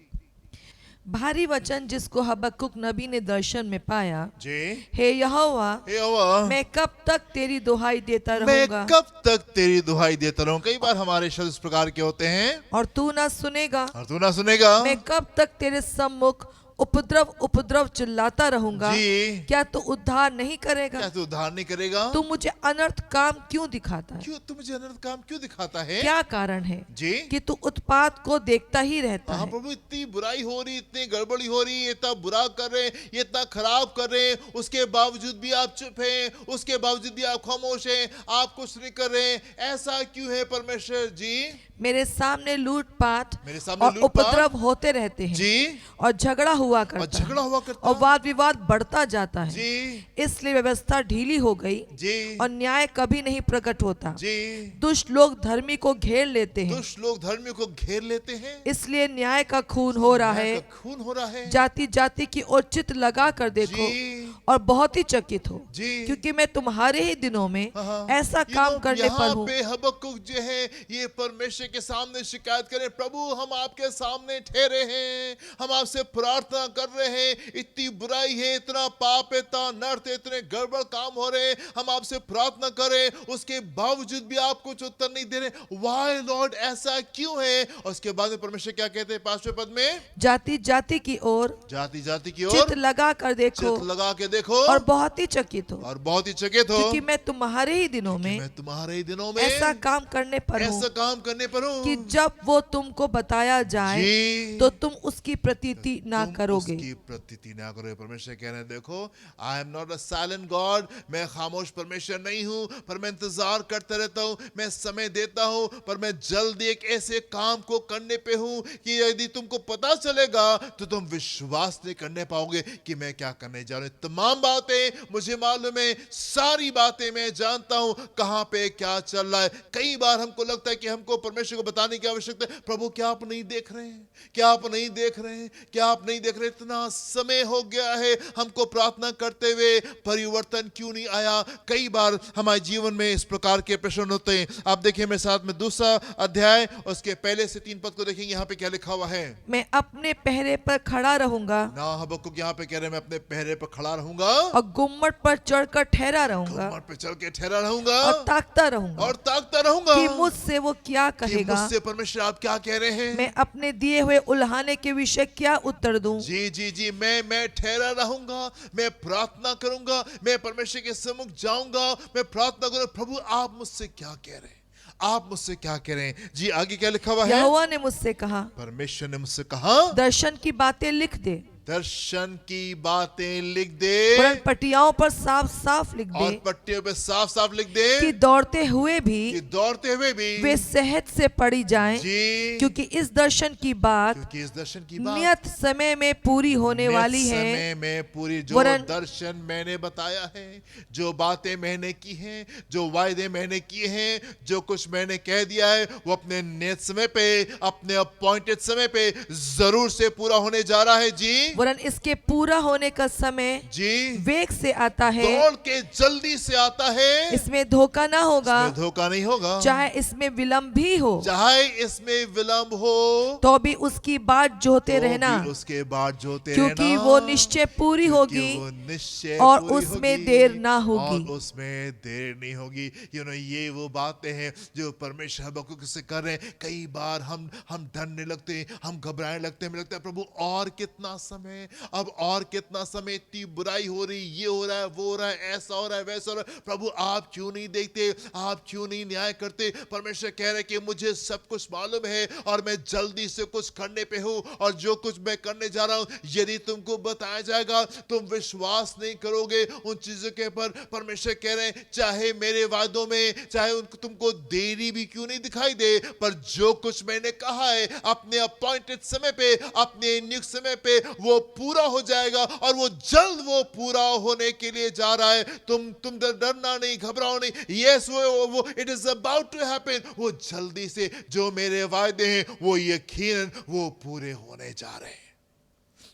भारी वचन जिसको हबक्कुक नबी ने दर्शन में पाया, जी, हे यहोवा, मैं कब तक तेरी दुहाई देता रहूंगा, मैं कब तक तेरी दुहाई देता रहूं। कई बार हमारे शब्द इस प्रकार के होते हैं, और तू ना सुनेगा, और तू ना सुनेगा। मैं कब तक तेरे सम्मुख उपद्रव उपद्रव चिल्लाता रहूंगा, जी, क्या तू उद्धार नहीं करेगा। क्या तू उद्धार नहीं करेगा। तू मुझे अनर्थ काम क्यों दिखाता है, क्यों तू मुझे अनर्थ काम क्यों दिखाता है। क्या कारण है जी, कि तू उत्पात को देखता ही रहता हाँ है। प्रभु, इतनी बुराई हो रही, इतनी गड़बड़ी हो रही, ये इतना बुरा कर रहे हैं, ये इतना खराब कर रहे हैं, उसके बावजूद भी आप चुप हैं, उसके बावजूद भी आप खामोश हैं, आप कुछ नहीं कर रहे हैं। ऐसा क्यों है परमेश्वर जी। मेरे सामने लूटपाट मेरे सामने और लूटपाट उपद्रव होते रहते हैं जी, और झगड़ा हुआ और करता है झगड़ा हुआ करता और वाद विवाद बढ़ता जाता है। जी, इसलिए व्यवस्था ढीली हो गई जी, और न्याय कभी नहीं प्रकट होता। जी। दुष्ट लोग धर्मी को घेर लेते हैं, दुष्ट लोग धर्मियों को घेर लेते हैं। इसलिए न्याय का खून हो रहा न्याय है। का खून हो रहा है। जाति जाति की ओर चित्त लगा कर देखो जी, और बहुत ही चकित हो, जी, क्योंकि मैं तुम्हारे ही दिनों में हाँ, ऐसा काम करने पर यहाँ हूँ। पे हबक्कुक जो है ये परमेश्वर के सामने शिकायत करें, प्रभु हम आपके सामने ठहरे हैं, हम आपसे प्रार्थना कर रहे हैं, इतनी बुराई है, इतना पाप है, इतना नर्थ है, इतने गड़बड़ काम हो रहे हैं, हम आपसे प्रार्थना करें, उसके बावजूद भी आप कुछ उत्तर नहीं दे रहे। वाई लॉर्ड, ऐसा क्यों है। और उसके बाद में परमेश्वर क्या कहते हैं 5वें पद में, जाति जाति की ओर जाति जाति की चित्त ओर लगा कर देखो चित्त लगा के देखो और बहुत ही चकित हो, और बहुत ही चकित हो, क्योंकि मैं तुम्हारे ही दिनों में मैं तुम्हारे ही दिनों में ऐसा काम करने पर हूँ ऐसा काम करने पर हूँ कि जब वो तुमको बताया जाए जी, तो तुम उसकी प्रतीति ना तुम करोगे। उसकी प्रतीति ना करोगे। परमेश्वर कह रहे हैं, देखो I am not a silent God, मैं खामोश परमेश्वर नहीं हूँ, पर मैं इंतजार करता रहता हूँ, मैं समय देता हूँ, पर मैं जल्द एक ऐसे काम को करने पे हूँ कि यदि तुमको पता चलेगा तो तुम विश्वास नहीं करने पाओगे कि मैं क्या करने जा रहा हूँ। तमाम बातें मुझे मालूम है, सारी बातें मैं जानता हूँ, कहाँ पे क्या चल रहा है। कई बार हमको लगता है कि हमको परमेश्वर को बताने की आवश्यकता है, प्रभु क्या आप नहीं देख रहे हैं, क्या आप नहीं देख रहे हैं, क्या आप नहीं देख रहे। इतना समय हो गया है हमको प्रार्थना करते हुए, परिवर्तन क्यों नहीं आया। कई बार हमारे जीवन में इस प्रकार के प्रश्न होते हैं। आप देखिए मेरे साथ में 2 अध्याय उसके पहले से 3 पद को देखेंगे, यहाँ पे क्या लिखा हुआ है। मैं अपने पहरे पर खड़ा रहूंगा ना हबक्कुक यहाँ पे कह रहे हैं, मैं अपने पहरे पर खड़ा रहूंगा और गुम्मट पर चढ़कर ठहरा रहूंगा गुम्मट पे चल के ठहरा रहूंगा और ताकता रहूंगा और ताकता रहूंगा कि मुझसे वो क्या कि कहेगा, मुझसे परमेश्वर आप क्या कह रहे हैं, मैं अपने दिए हुए उल्हाने के विषय क्या उत्तर दूं। जी जी जी, मैं ठहरा रहूंगा, मैं प्रार्थना करूंगा, मैं परमेश्वर के सम्मुख जाऊंगा, मैं प्रार्थना करूंगा, प्रभु आप मुझसे क्या कह रहे हैं, आप मुझसे क्या कह रहे हैं। जी आगे क्या लिखा हुआ है। यहोवा ने मुझसे कहा, परमेश्वर ने मुझसे कहा, दर्शन की बातें लिख दे, दर्शन की बातें लिख दे वरन पटियाओं पर साफ साफ लिख और दे पट्टियों पे साफ साफ लिख दे कि दौड़ते हुए भी कि दौड़ते हुए भी वे सहज से पड़ी जाएं, जी, क्योंकि इस दर्शन की बात क्योंकि इस दर्शन की बात नियत समय में पूरी होने नियत वाली है। समय में पूरी, जो वरन दर्शन मैंने बताया है, जो बातें मैंने की हैं, जो वायदे मैंने किए हैं, जो कुछ मैंने कह दिया है, वो अपने नियत समय पे, अपने अपॉइंटेड समय पे जरूर से पूरा होने जा रहा है। जी वरन इसके पूरा होने का समय जी वेग से आता है, दौड़ के जल्दी से आता है, इसमें धोखा ना होगा, इसमें धोखा नहीं होगा, चाहे इसमें विलंब भी हो चाहे इसमें विलंब हो तो भी उसकी बाट जोते तो रहना, भी उसके बाद जोते क्योंकि रहना, वो निश्चय पूरी क्योंकि होगी वो निश्चय और पूरी उसमें होगी, देर ना होगी। और उसमें देर नहीं होगी। ये वो बातें हैं जो परमेश्वर हबक्कुक से कर रहे हैं। कई बार हम डरने लगते हैं, हम घबराने लगते हैं, हमें लगता है प्रभु और कितना समय, अब और कितना समय, इतनी बुराई हो रही, ये हो रहा है, वो हो रहा है, ऐसा हो रहा है, वैसा हो रहा है, प्रभु आप क्यों नहीं देखते, आप क्यों नहीं न्याय करते। परमेश्वर कह रहे हैं कि मुझे सब कुछ मालूम है और मैं जल्दी से कुछ करने पे हूं, और जो कुछ मैं करने जा रहा हूं यदि तुमको बताया जाएगा तुम विश्वास नहीं करोगे उन चीजों के पर। परमेश्वर कह रहे हैं चाहे मेरे वादों में, चाहे उनको तुमको देरी भी क्यों नहीं दिखाई दे, पर जो कुछ मैंने कहा है अपने अपॉइंटेड समय पे, अपने नियुक्त समय पे वो पूरा हो जाएगा, और वो जल्द वो पूरा होने के लिए जा रहा है। तुम डरना नहीं, घबराओ नहीं। यस वो it is about to happen. वो जल्दी से जो मेरे वायदे हैं वो यकीनन वो पूरे होने जा रहे हैं,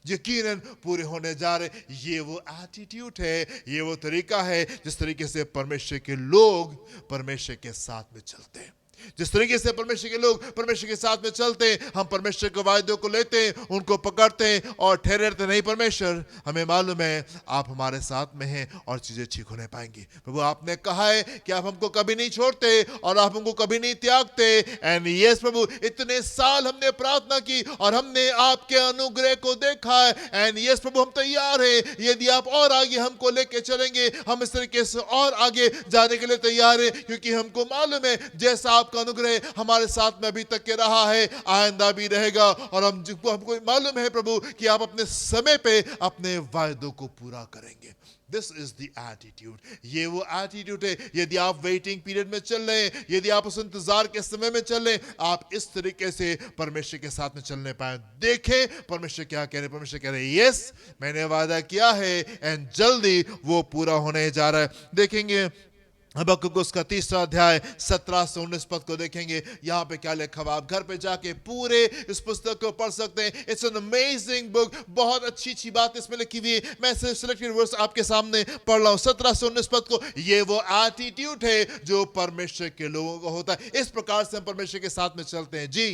यकीनन पूरे होने जा रहे। ये वो एटीट्यूड है, ये वो तरीका है जिस तरीके से परमेश्वर के लोग परमेश्वर के साथ में चलते हैं। जिस तरीके से परमेश्वर के लोग परमेश्वर के साथ में चलते हैं, हम परमेश्वर के वायदों को लेते हैं, उनको पकड़ते हैं और ठहरे रहते नहीं। परमेश्वर हमें मालूम है आप हमारे साथ में हैं और चीजें ठीक होने पाएंगी। प्रभु आपने कहा है कि आप हमको कभी नहीं छोड़ते और आप हमको कभी नहीं त्यागते। एंड यस प्रभु, इतने साल हमने प्रार्थना की और हमने आपके अनुग्रह को देखा है। एंड यस प्रभु, हम तैयार हैं, यदि आप और आगे हमको लेके चलेंगे हम इस तरीके से और आगे जाने के लिए तैयार हैं, क्योंकि हमको मालूम है जैसा आपका अनुग्रह हमारे साथ में अभी तक के रहा है आइंदा भी रहेगा। और हमको मालूम है प्रभु कि आप अपने समय पे अपने वायदों को पूरा करेंगे। दिस इज द एटीट्यूड, ये वो एटीट्यूड है। यदि आप वेटिंग पीरियड में चल रहे हैं, यदि आप उस इंतजार के समय में चल रहे हैं, आप इस तरीके से परमेश्वर के साथ में चलने पाए। देखें परमेश्वर क्या कह रहे, परमेश्वर कह रहे यस मैंने वादा किया है एंड जल्दी वो पूरा होने जा रहा है। देखेंगे हबक्कुक उसका 3रा अध्याय 17 से 19 पद को देखेंगे। यहाँ पे क्या लिखा हुआ, आप घर पे जाके पूरे इस पुस्तक को पढ़ सकते हैं। इट्स एन अमेजिंग बुक, बहुत अच्छी अच्छी बात इसमें लिखी हुई है। मैं सिर्फ सिलेक्टेड वर्स आपके सामने पढ़ रहा हूँ 17 से 19 पद को। ये वो एटीट्यूड है जो परमेश्वर के लोगों को होता है। इस प्रकार से हम परमेश्वर के साथ में चलते हैं। जी,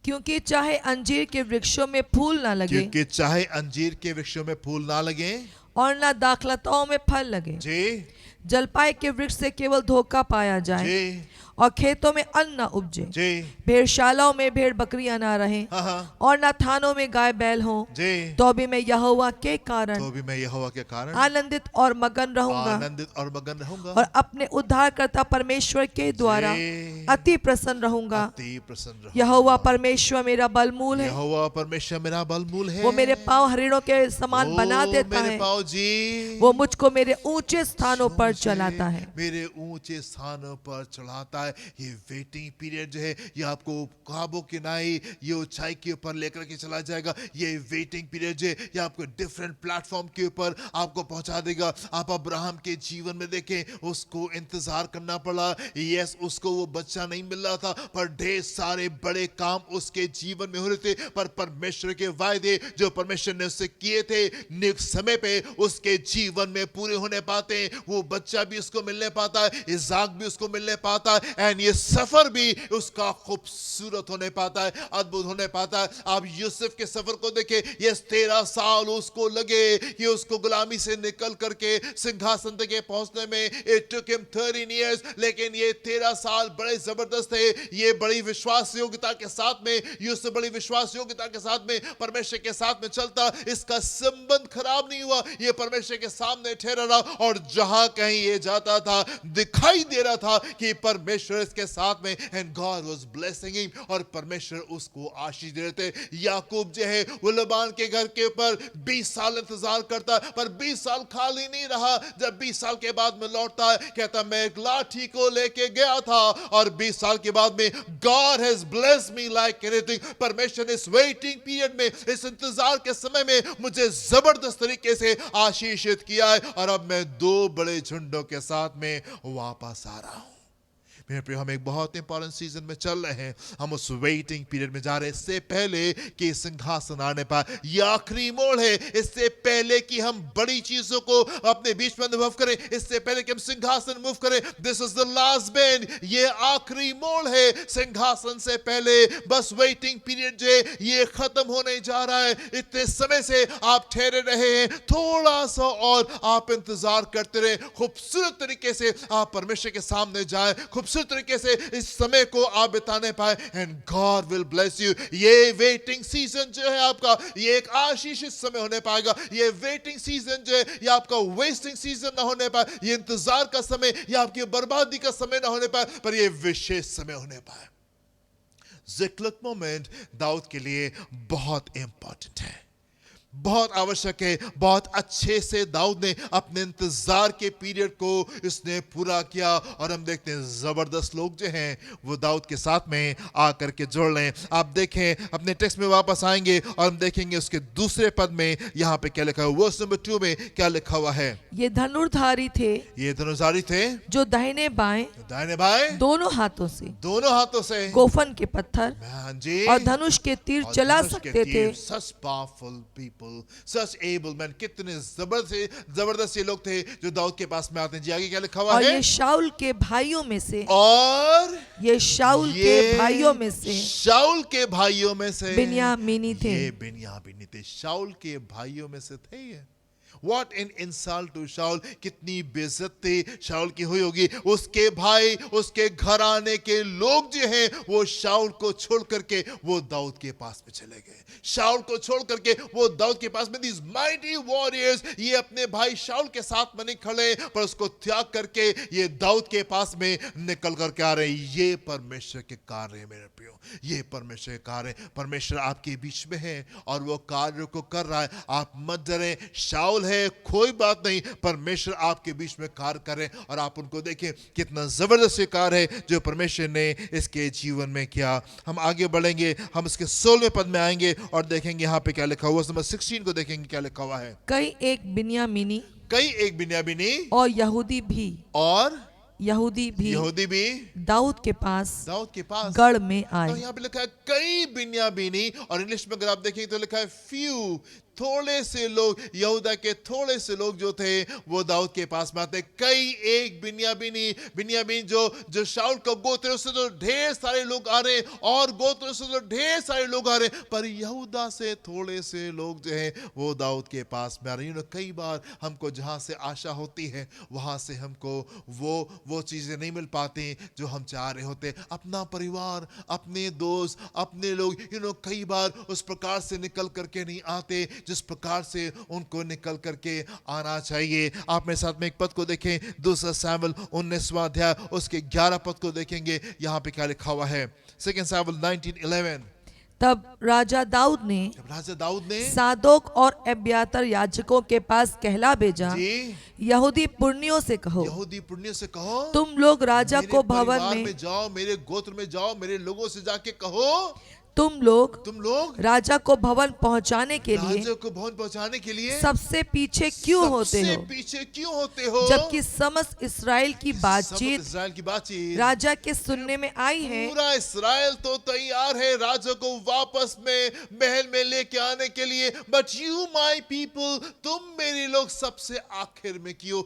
क्योंकि चाहे अंजीर के वृक्षों में फूल ना लगे, क्योंकि चाहे अंजीर के वृक्षों में फूल ना लगे और ना दाखलताओं में फल लगे, जी, जलपाई के वृक्ष से केवल धोखा पाया जाए जी, और खेतों में अन्न न उपजे, जी, भेड़शालाओं में भेड़ बकरियां ना रहें, हाँ, और न थानों में गाय बैल हों, जी, तो भी मैं यहोवा के कारण तो भी मैं यहोवा के कारण आनंदित और मगन रहूंगा, आनंदित और मगन रहूंगा, और अपने उद्धारकर्ता परमेश्वर के द्वारा जी, अति प्रसन्न रहूंगा। अति प्रसन्न रहूंगा। यहोवा परमेश्वर मेरा बलमूल है, यहोवा परमेश्वर मेरा बलमूल है। वो मेरे पांव हरिणों के समान बना ओ, देता मेरे है, पाँव जी, वो मुझको मेरे ऊंचे स्थानों पर मुझे चलाता है। मेरे ऊंचे स्थानों पर चढ़ाता है। ये वेटिंग पीरियड जो है ये आपको ख्वाबों की नाई ये ऊंचाई के ऊपर लेकर के चला जाएगा। ये वेटिंग पीरियड जो है ये आपको डिफरेंट प्लेटफॉर्म के ऊपर आपको पहुंचा देगा। आप अब्राहम के जीवन में देखें, उसको इंतजार करना पड़ा। यस, उसको वो बच्चा नहीं मिल रहा था, पर ढेर सारे बड़े काम उसके जीवन में हो रहे थे, पर परमेश्वर के वायदे जो परमेश्वर ने उससे किए थे नियुक्त समय पे उसके जीवन में पूरे होने पाते हैं। वो बच्चा भी उसको मिलने पाता है, इज़ाक भी उसको मिलने पाता है, एंड ये सफर भी उसका खूबसूरत होने पाता है, अद्भुत होने पाता है। आप यूसुफ के सफर को देखें, ये 13 साल उसको लगे कि उसको गुलामी से निकल करके सिंहासन तक पहुंचने में। It took him 13 years, लेकिन ये 13 साल बड़े जबरदस्त थे। ये बड़ी विश्वास योग्यता के साथ में, यूसुफ बड़ी विश्वास योग्यता के साथ में परमेश्वर के साथ में चलता। इसका संबंध खराब नहीं हुआ, ये परमेश्वर के सामने ठहरा रहा, और जहां कहीं ये जाता था दिखाई दे रहा था कि परमेश्वर इसके साथ में, and God was blessing him, और परमेश्वर उसको आशीष दे रहे थे। याकूब जो है वो लबान के घर के ऊपर 20 साल इंतजार करता, पर 20 साल खाली नहीं रहा। जब 20 साल के बाद में लौटता है, कहता मैं एक लाठी को लेके गया था, और 20 साल के बाद में God has blessed me like anything. परमेश्वर ने इस वेटिंग पीरियड में, इस इंतजार के समय में मुझे जबरदस्त तरीके से आशीषित किया है, और अब मैं 2 बड़े झुंडों के साथ में वापस आ रहा हूं। मेरे प्रिय, हम एक बहुत इंपॉर्टेंट सीजन में चल रहे हैं। हम उस वेटिंग पीरियड में जा रहे हैं। इससे पहले कि सिंहासन आने पाए, ये आखिरी मोड़ है। इससे पहले कि हम बड़ी चीजों को अपने बीच में अनुभव करें, इससे पहले कि हम सिंहासन मूव करें, this is the last bend, ये आखिरी मोड़ है। सिंहासन से पहले बस वेटिंग पीरियड जो है ये खत्म होने जा रहा है। इतने समय से आप ठहरे रहे हैं, थोड़ा सा और आप इंतजार करते रहे। खूबसूरत तरीके से आप परमेश्वर के सामने जाएं, खूबसूरत तरीके से इस समय को आप बिताने पाए, and God will bless you. ये वेटिंग सीजन जो है आपका, ये एक आशीषित समय होने पाएगा। ये वेटिंग सीजन जो है ये आपका वेस्टिंग सीजन ना होने पाए, ये इंतजार का समय, ये आपकी बर्बादी का समय ना होने पाए, पर ये विशेष समय होने पाए। ज़िक्लक मोमेंट दाऊद के लिए बहुत इंपॉर्टेंट है, बहुत आवश्यक है। बहुत अच्छे से दाऊद ने अपने इंतजार के पीरियड को इसने पूरा किया, और हम देखते हैं जबरदस्त लोग जो हैं वो दाऊद के साथ में आकर के जुड़ रहे हैं। आप देखें, अपने टेक्स्ट में वापस आएंगे और हम देखेंगे उसके दूसरे पद में यहाँ पे क्या लिखा है। वर्स नंबर 2 में क्या लिखा हुआ है। ये धनुर्धारी थे, ये धनुर्धारी थे जो दाहिने बाएं दाहिने बाएं दोनों हाथों से गोफन के पत्थर हाँ जी और धनुष के तीर और चला धनुष के सकते थे। तीर, such powerful people, such able men, कितने जबरदस्त ये लोग थे जो दाऊद के पास में आते हैं। जी आगे क्या लिखा हुआ और है। ये शाऊल के भाइयों में से, और ये शाऊल के भाइयों में से शाऊल के भाइयों में से बिन्यामीनी थे। ये बिन्यामीनी थे, शाऊल के भाइयों में से थे ये। What an insult to Shaul, कितनी बेइज्जती शाऊल की हुई होगी। उसके भाई, उसके घराने के लोग जो हैं वो शाऊल को छोड़ करके वो दाऊद के पास में चले गए। शाऊल को छोड़ करके वो दाऊद के पास में, these mighty warriors, ये अपने भाई शाऊल के साथ में नहीं खड़े, पर उसको त्याग करके ये दाऊद के पास में निकल करके आ रहे हैं। ये परमेश्वर के कार्य है मेरे प्रियो, ये परमेश्वर के कार्य। परमेश्वर आपके बीच में है और वो कार्य को कर रहा है। आप मत डरें, शाऊल है कोई बात नहीं, परमेश्वर आपके बीच में कार्य करे, और आप उनको देखें कितना जबरदस्त कार्य है जो परमेश्वर ने इसके जीवन में किया। हम आगे बढ़ेंगे, हम इसके 16वें पद में आएंगे और देखेंगे यहाँ पे क्या लिखा हुआ। नंबर 16 को देखेंगे क्या लिखा हुआ है। कई एक बिन्यामीनी और यहूदी भी दाऊद के पास गढ़ में आए। तो यहाँ पे लिखा है कई बिन्यामीनी, और इंग्लिश में अगर आप देखेंगे तो लिखा है फ्यू, थोड़े से लोग, यहूदा के थोड़े से लोग जो थे वो दाऊद के पास में आते। कई एक बिन्यामीन जो शाऊल का गोत्र, उससे तो ढेर सारे लोग आ रहे, और गोत्र से तो ढेर सारे लोग आ रहे, पर यहूदा से थोड़े से लोग जो हैं वो दाऊद के पास में आ रहे। कई बार हमको जहाँ से आशा होती है वहाँ से हमको वो चीज़ें नहीं मिल पाती जो हम चाह रहे होते। अपना परिवार, अपने दोस्त, अपने लोग कई बार उस प्रकार से निकल करके नहीं आते जिस प्रकार से उनको निकल करके आना चाहिए। आप मेरे साथ में एक पद को देखें, 2 शमूएल 19वां अध्याय उसके 11 पद को देखेंगे। यहाँ पे क्या लिखा हुआ है। 2 शमूएल 19:11। तब राजा दाऊद ने सादोक और अब्यातर याजकों के पास कहला भेजा, यहूदी पुरनियों से कहो, तुम लोग राजा को भवन में जाओ, मेरे गोत्र में जाओ, मेरे लोगों से जाके कहो, तुम लोग राजा को भवन पहुंचाने के लिए सबसे पीछे क्यों होते हो, जबकि समस्त इस्राएल की बातचीत राजा के सुनने में आई है। पूरा इस्राएल तो तैयार है राजा को वापस में महल में लेके आने के लिए, बट यू माई पीपल, तुम मेरे लोग सबसे आखिर में क्यों।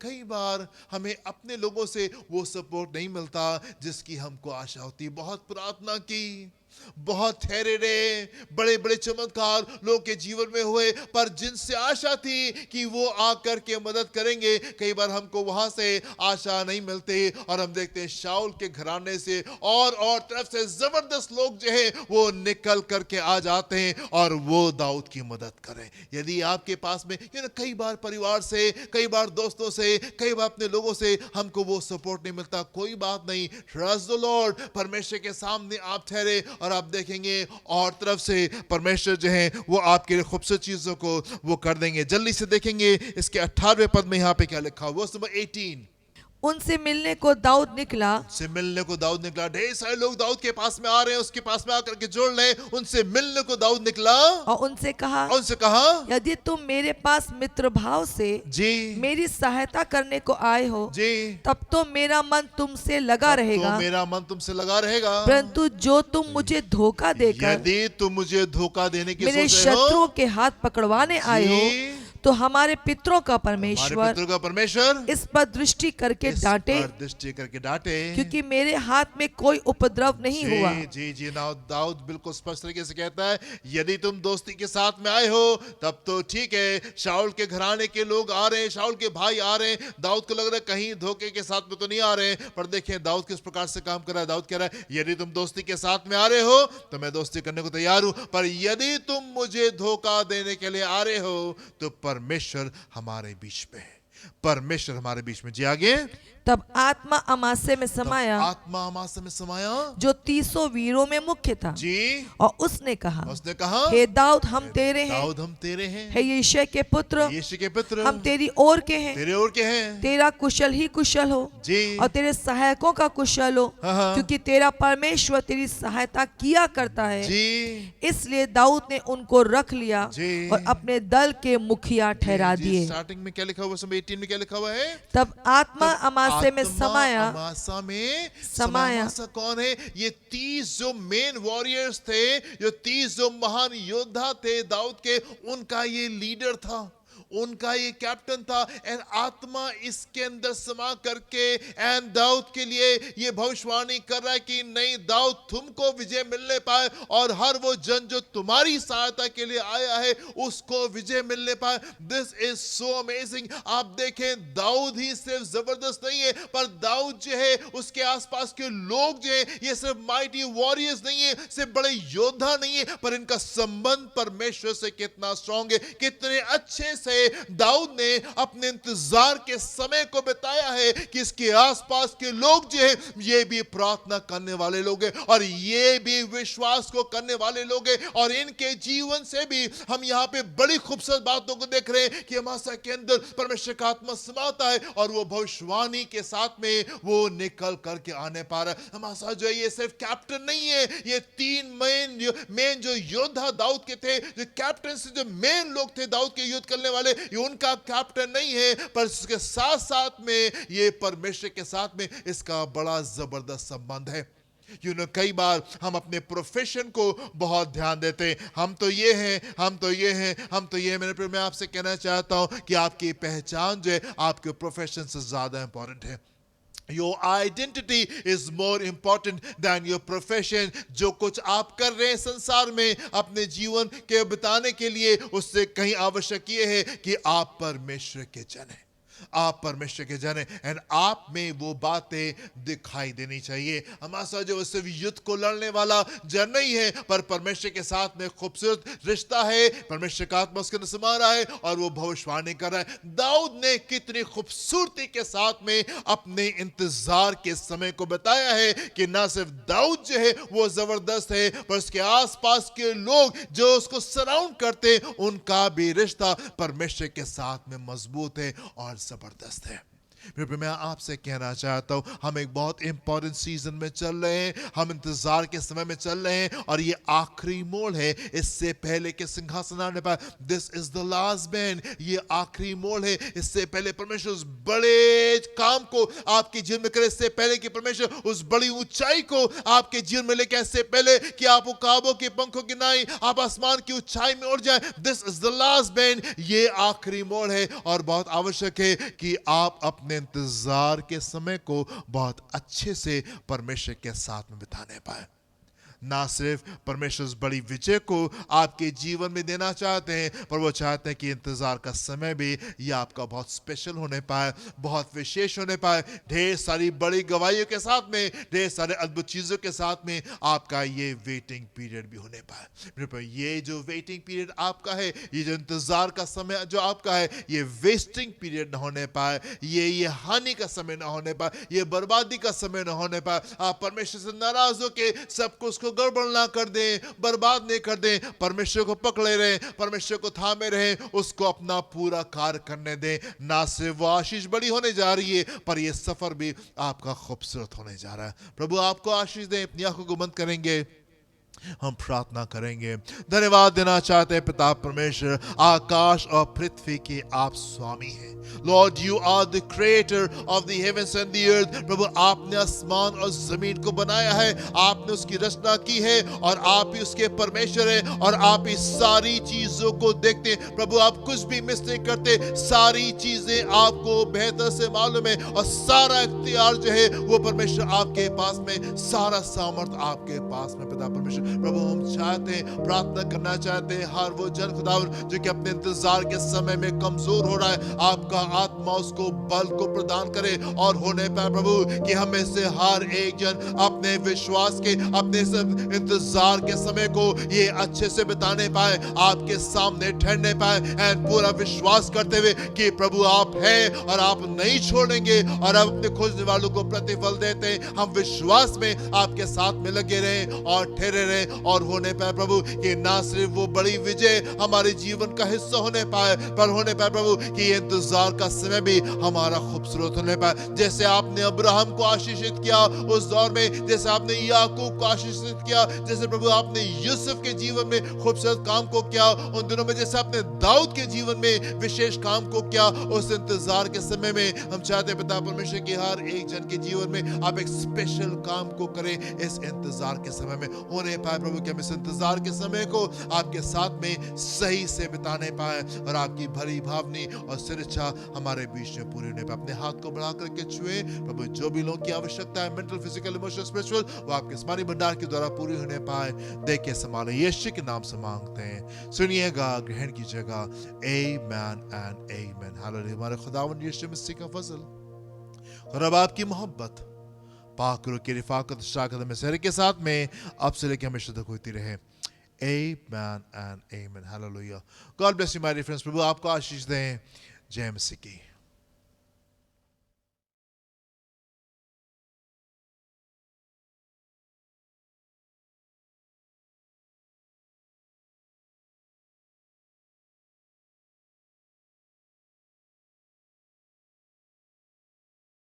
कई बार हमें अपने लोगों से वो सपोर्ट नहीं मिलता जिसकी हमको आशा होती। बहुत प्रार्थना की, बहुत ठहरे रहे, बड़े बड़े चमत्कार लोगों के जीवन में हुए, पर जिनसे आशा थी कि वो आकर के मदद करेंगे, कई बार हमको वहां से आशा नहीं मिलती, और हम देखते हैं शाऊल के घराने से और तरफ से जबरदस्त लोग जो है वो निकल करके आ जाते हैं और वो दाऊद की मदद करें। यदि आपके पास में कई बार परिवार से, कई बार दोस्तों से, कई बार अपने लोगों से हमको वो सपोर्ट नहीं मिलता, कोई बात नहीं, ट्रस्ट द लॉर्ड। परमेश्वर के सामने आप ठहरे और आप देखेंगे और तरफ से परमेश्वर जो है वो आपके लिए खूबसूरत चीजों को वो कर देंगे। जल्दी से देखेंगे इसके 18वें पद में यहाँ पे क्या लिखा हुआ, नंबर 18। उनसे मिलने को दाऊद निकला से मिलने को दाऊद निकला। ढेर सारे लोग दाऊद के पास में आ रहे हैं, उसके पास में आकर के जुड़ रहे हैं। उनसे मिलने को दाऊद निकला और उनसे कहा, और उनसे कहा, यदि तुम मेरे पास मित्र भाव से जी मेरी सहायता करने को आए हो जी, तब तो मेरा मन तुमसे लगा रहेगा, तो मेरा मन तुमसे लगा रहेगा। परंतु जो तुम मुझे धोखा देकर यदि तुम मुझे धोखा देने की मेरे सोच रहे हो, शत्रुओं के हाथ पकड़वाने आए हो, जी, तो हमारे पितरों का हमारे परमेश्वर पितरों का परमेश्वर इस पर दृष्टि करके इस डांटे, पर दृष्टि करके डांटे, क्योंकि मेरे हाथ में कोई उपद्रव नहीं हुआ। जी जी ना, दाऊद बिल्कुल स्पष्ट तरीके से कहता है, यदि तुम दोस्ती के साथ में आए हो तब तो ठीक है। शाऊल के घराने के लोग आ रहे हैं, शाऊल के भाई आ रहे हैं। दाऊद को लग रहा है कहीं धोखे के साथ में तो नहीं आ रहे हैं, पर देखें दाऊद किस प्रकार से काम कर रहा है। दाऊद कह रहा है, यदि तुम दोस्ती के साथ में आ रहे हो तो मैं दोस्ती करने को तैयार हूं, पर यदि तुम मुझे धोखा देने के लिए आ रहे हो तो परमेश्वर हमारे बीच में है, परमेश्वर हमारे बीच में। जी आगे, तब आत्मा अमासे में समाया, आत्मा अमासे में समाया, जो 300 वीरों में मुख्य था, जी, और उसने कहा, उसने कहा, हे दाऊद हम तेरे हैं, दाऊद हम तेरे हैं, हे यिशै के पुत्र यीशु के पुत्र हम तेरी ओर के हैं, तेरे ओर के हैं, तेरा कुशल ही कुशल हो जी, और तेरे सहायकों का कुशल हो, हाँ, क्योंकि तेरा परमेश्वर तेरी सहायता किया करता है। जी, इसलिए दाऊद ने उनको रख लिया जी, और अपने दल के मुखिया ठहरा जी, दिए। स्टार्टिंग में क्या लिखा हुआ, समय 18 में क्या लिखा हुआ है? तब आत्मा अमासे में आत्मा समाया, अमासा में समाया। अमासा कौन है? ये 30 जो मेन वॉरियर्स थे, जो 30 जो महान योद्धा थे दाऊद के, उनका ये लीडर था, उनका ये कैप्टन था। एंड आत्मा इसके अंदर समा करके एंड दाऊद के लिए ये भविष्यवाणी कर रहा है कि नहीं दाऊद, तुमको विजय मिलने पाए और हर वो जन जो तुम्हारी सहायता के लिए आया है उसको विजय मिलने पाए। This is so amazing. आप देखें, दाऊद ही सिर्फ जबरदस्त नहीं है, पर दाऊद जो है उसके आसपास के लोग जो है ये सिर्फ माइटी वॉरियर्स नहीं है, सिर्फ बड़े योद्धा नहीं है, पर इनका संबंध परमेश्वर से कितना स्ट्रांग है। कितने अच्छे से दाऊद ने अपने इंतजार के समय को बिताया है कि इसके आसपास के लोग जो है ये भी प्रार्थना करने वाले लोग हैं और ये भी विश्वास को करने वाले लोग हैं, और इनके जीवन से भी हम यहाँ पे बड़ी खूबसूरत बातों को देख रहे हैं कि अमासा के अंदर परमेश्वर का आत्मा समाता है और वो भविष्यवाणी के साथ में वो निकल करके आने पा रहा है। अमासा जो है ये सिर्फ कैप्टन नहीं है, ये 3 मेन जो योद्धा दाऊद के थे, जो कैप्टन से जो मेन लोग थे दाऊद के युद्ध करने वाले, ये उनका कैप्टन नहीं है, पर इसके साथ साथ में ये परमेश्वर के साथ में इसका बड़ा जबरदस्त संबंध है। कई बार हम अपने प्रोफेशन को बहुत ध्यान देते हैं, हम तो ये हैं, हम तो ये हैं, हम तो ये। मेरे प्रिय, मैं आपसे कहना चाहता हूं कि आपकी पहचान जो है आपके प्रोफेशन से ज्यादा इंपॉर्टेंट है। Your identity is more important than your profession. जो कुछ आप कर रहे हैं संसार में अपने जीवन के बिताने के लिए, उससे कहीं आवश्यक ये है कि आप परमेश्वर के जन हैं, आप परमेश्वर के जन हैं, एंड आप में वो बातें दिखाई देनी चाहिए। अमासा जो सिर्फ युद्ध को लड़ने वाला जन नहीं है, पर परमेश्वर के साथ में खूबसूरत रिश्ता है, परमेश्वर का आत्मा उसके अंदर समा रहा है और वो भविष्यवाणी कर रहा है। दाऊद ने कितनी खूबसूरती के साथ में अपने इंतजार के समय को बताया है कि ना सिर्फ दाऊद जो है वो जबरदस्त है, पर उसके आसपास के लोग जो उसको सराउंड करते हैं उनका भी रिश्ता परमेश्वर के साथ में मजबूत है और जबरदस्त है। फिर मैं आपसे कहना चाहता हूँ, हम एक बहुत इंपॉर्टेंट सीजन में चल रहे हैं, हम इंतजार के समय में चल रहे हैं और ये आखिरी मोड़ है। इससे पहले के सिंहासन आने पर, this is the last bend, ये आखिरी मोड़ है। इससे पहले परमेश्वर उस बड़े काम को आपके जीवन में करे, इससे पहले कि परमेश्वर उस बड़ी ऊंचाई को आपके जीवन में लेके, इससे पहले कि आप उकाबों के पंखों की नाई आप आसमान की ऊंचाई में उड़ जाए, this is the last bend, ये आखिरी मोड़ है। और बहुत आवश्यक है कि आप अपने इंतजार के समय को बहुत अच्छे से परमेश्वर के साथ में बिताने पाए। ना सिर्फ परमेश्वर उस बड़ी विजय को आपके जीवन में देना चाहते हैं, पर वो चाहते हैं कि इंतजार का समय भी ये आपका बहुत स्पेशल होने पाए, बहुत विशेष होने पाए, ढेर सारी बड़ी गवाहियों के साथ में, ढेर सारे अद्भुत चीजों के साथ में आपका ये वेटिंग पीरियड भी होने पाए। ये जो वेटिंग पीरियड आपका है, ये जो इंतजार का समय जो आपका है, ये वेस्टिंग पीरियड ना होने पाए, ये हानि का समय ना होने पाए, ये बर्बादी का समय ना होने पाए। आप परमेश्वर से नाराज हो के सब कुछ को गड़बड़ ना कर दें, बर्बाद नहीं कर दें। परमेश्वर को पकड़े रहें, परमेश्वर को थामे रहें, उसको अपना पूरा कार्य करने दें। ना सिर्फ वो आशीष बड़ी होने जा रही है, पर ये सफर भी आपका खूबसूरत होने जा रहा है। प्रभु आपको आशीष दें। अपनी आंखों को बंद करेंगे, हम प्रार्थना करेंगे। धन्यवाद देना चाहते हैं पिता परमेश्वर, आकाश और पृथ्वी के आप स्वामी हैं। Lord, you are the creator of the heavens and the earth. प्रभु आपने आसमान और जमीन को बनाया है, आपने उसकी रचना की है और आप ही उसके परमेश्वर हैं और आप ही सारी चीजों को देखते हैं। प्रभु आप कुछ भी मिस नहीं करते, सारी चीजें आपको बेहतर से मालूम है और सारा इख्तियार जो है वो परमेश्वर आपके पास में, सारा सामर्थ आपके पास में पिता परमेश्वर। प्रभु हम चाहते हैं, प्रार्थना करना चाहते हैं, हर वो जन खुदावन जो कि अपने इंतजार के समय में कमजोर हो रहा है, आपका आत्मा उसको बल को प्रदान करे और होने पाए प्रभु कि हमें से हर एक जन अपने विश्वास के, अपने इंतजार के समय को ये अच्छे से बिताने पाए, आपके सामने ठहरने पाए एंड पूरा विश्वास करते हुए कि प्रभु आप हैं और आप नहीं छोड़ेंगे और आप अपने खोजने वालों को प्रतिफल देते हैं। हम विश्वास में आपके साथ में लगे रहें और ठहरे रहें और होने पाए प्रभु कि ना सिर्फ वो बड़ी विजय हमारे जीवन का हिस्सा होने पाए, पर होने पाए प्रभु कि ये इंतजार का समय भी हमारा खूबसूरत होने पाए। जैसे आपने अब्राहम को आशीषित किया उस दौर में, जैसे आपने याकूब को आशीषित किया, जैसे प्रभु आपने यूसुफ के जीवन में खूबसूरत काम को किया उन दिनों में, जैसे आपने दाऊद के जीवन में विशेष काम को किया उस इंतजार के समय में, हम चाहते हैं पिता परमेश्वर की हर एक जन के जीवन में आप एक स्पेशल काम को करें इस इंतजार के समय में। होने पाए प्रभु कि हम इस इंतजार के समय को आपके साथ में सही से बिताने पाए और आपकी भली भावनी और सिरच्छा हमारे बीच में पूरी होने पाए। अपने हाथ को बढ़ा करके छुए प्रभु, जो भी लोगों की आवश्यकता है, मेंटल, फिजिकल, इमोशनल, स्पिरिचुअल, वो आपके स्मरणीय भंडार के द्वारा पूरी होने पाए। देखे संभाले यीशु के नाम से मांगते हैं, सुनिएगा, ग्रहण कीजिएगा। आमेन एंड आमेन। हालेलुया। हमारे खुदावंद यीशु मसीह का फजल और अब आपकी मोहब्बत पाक की रिफाकत शाकत में सहरे के साथ में अब से लेकर हमेशा तक होती रहे। Amen and amen. Hallelujah. God bless you my dear friends. प्रभु आपको आशीष दें। जय मसीह की।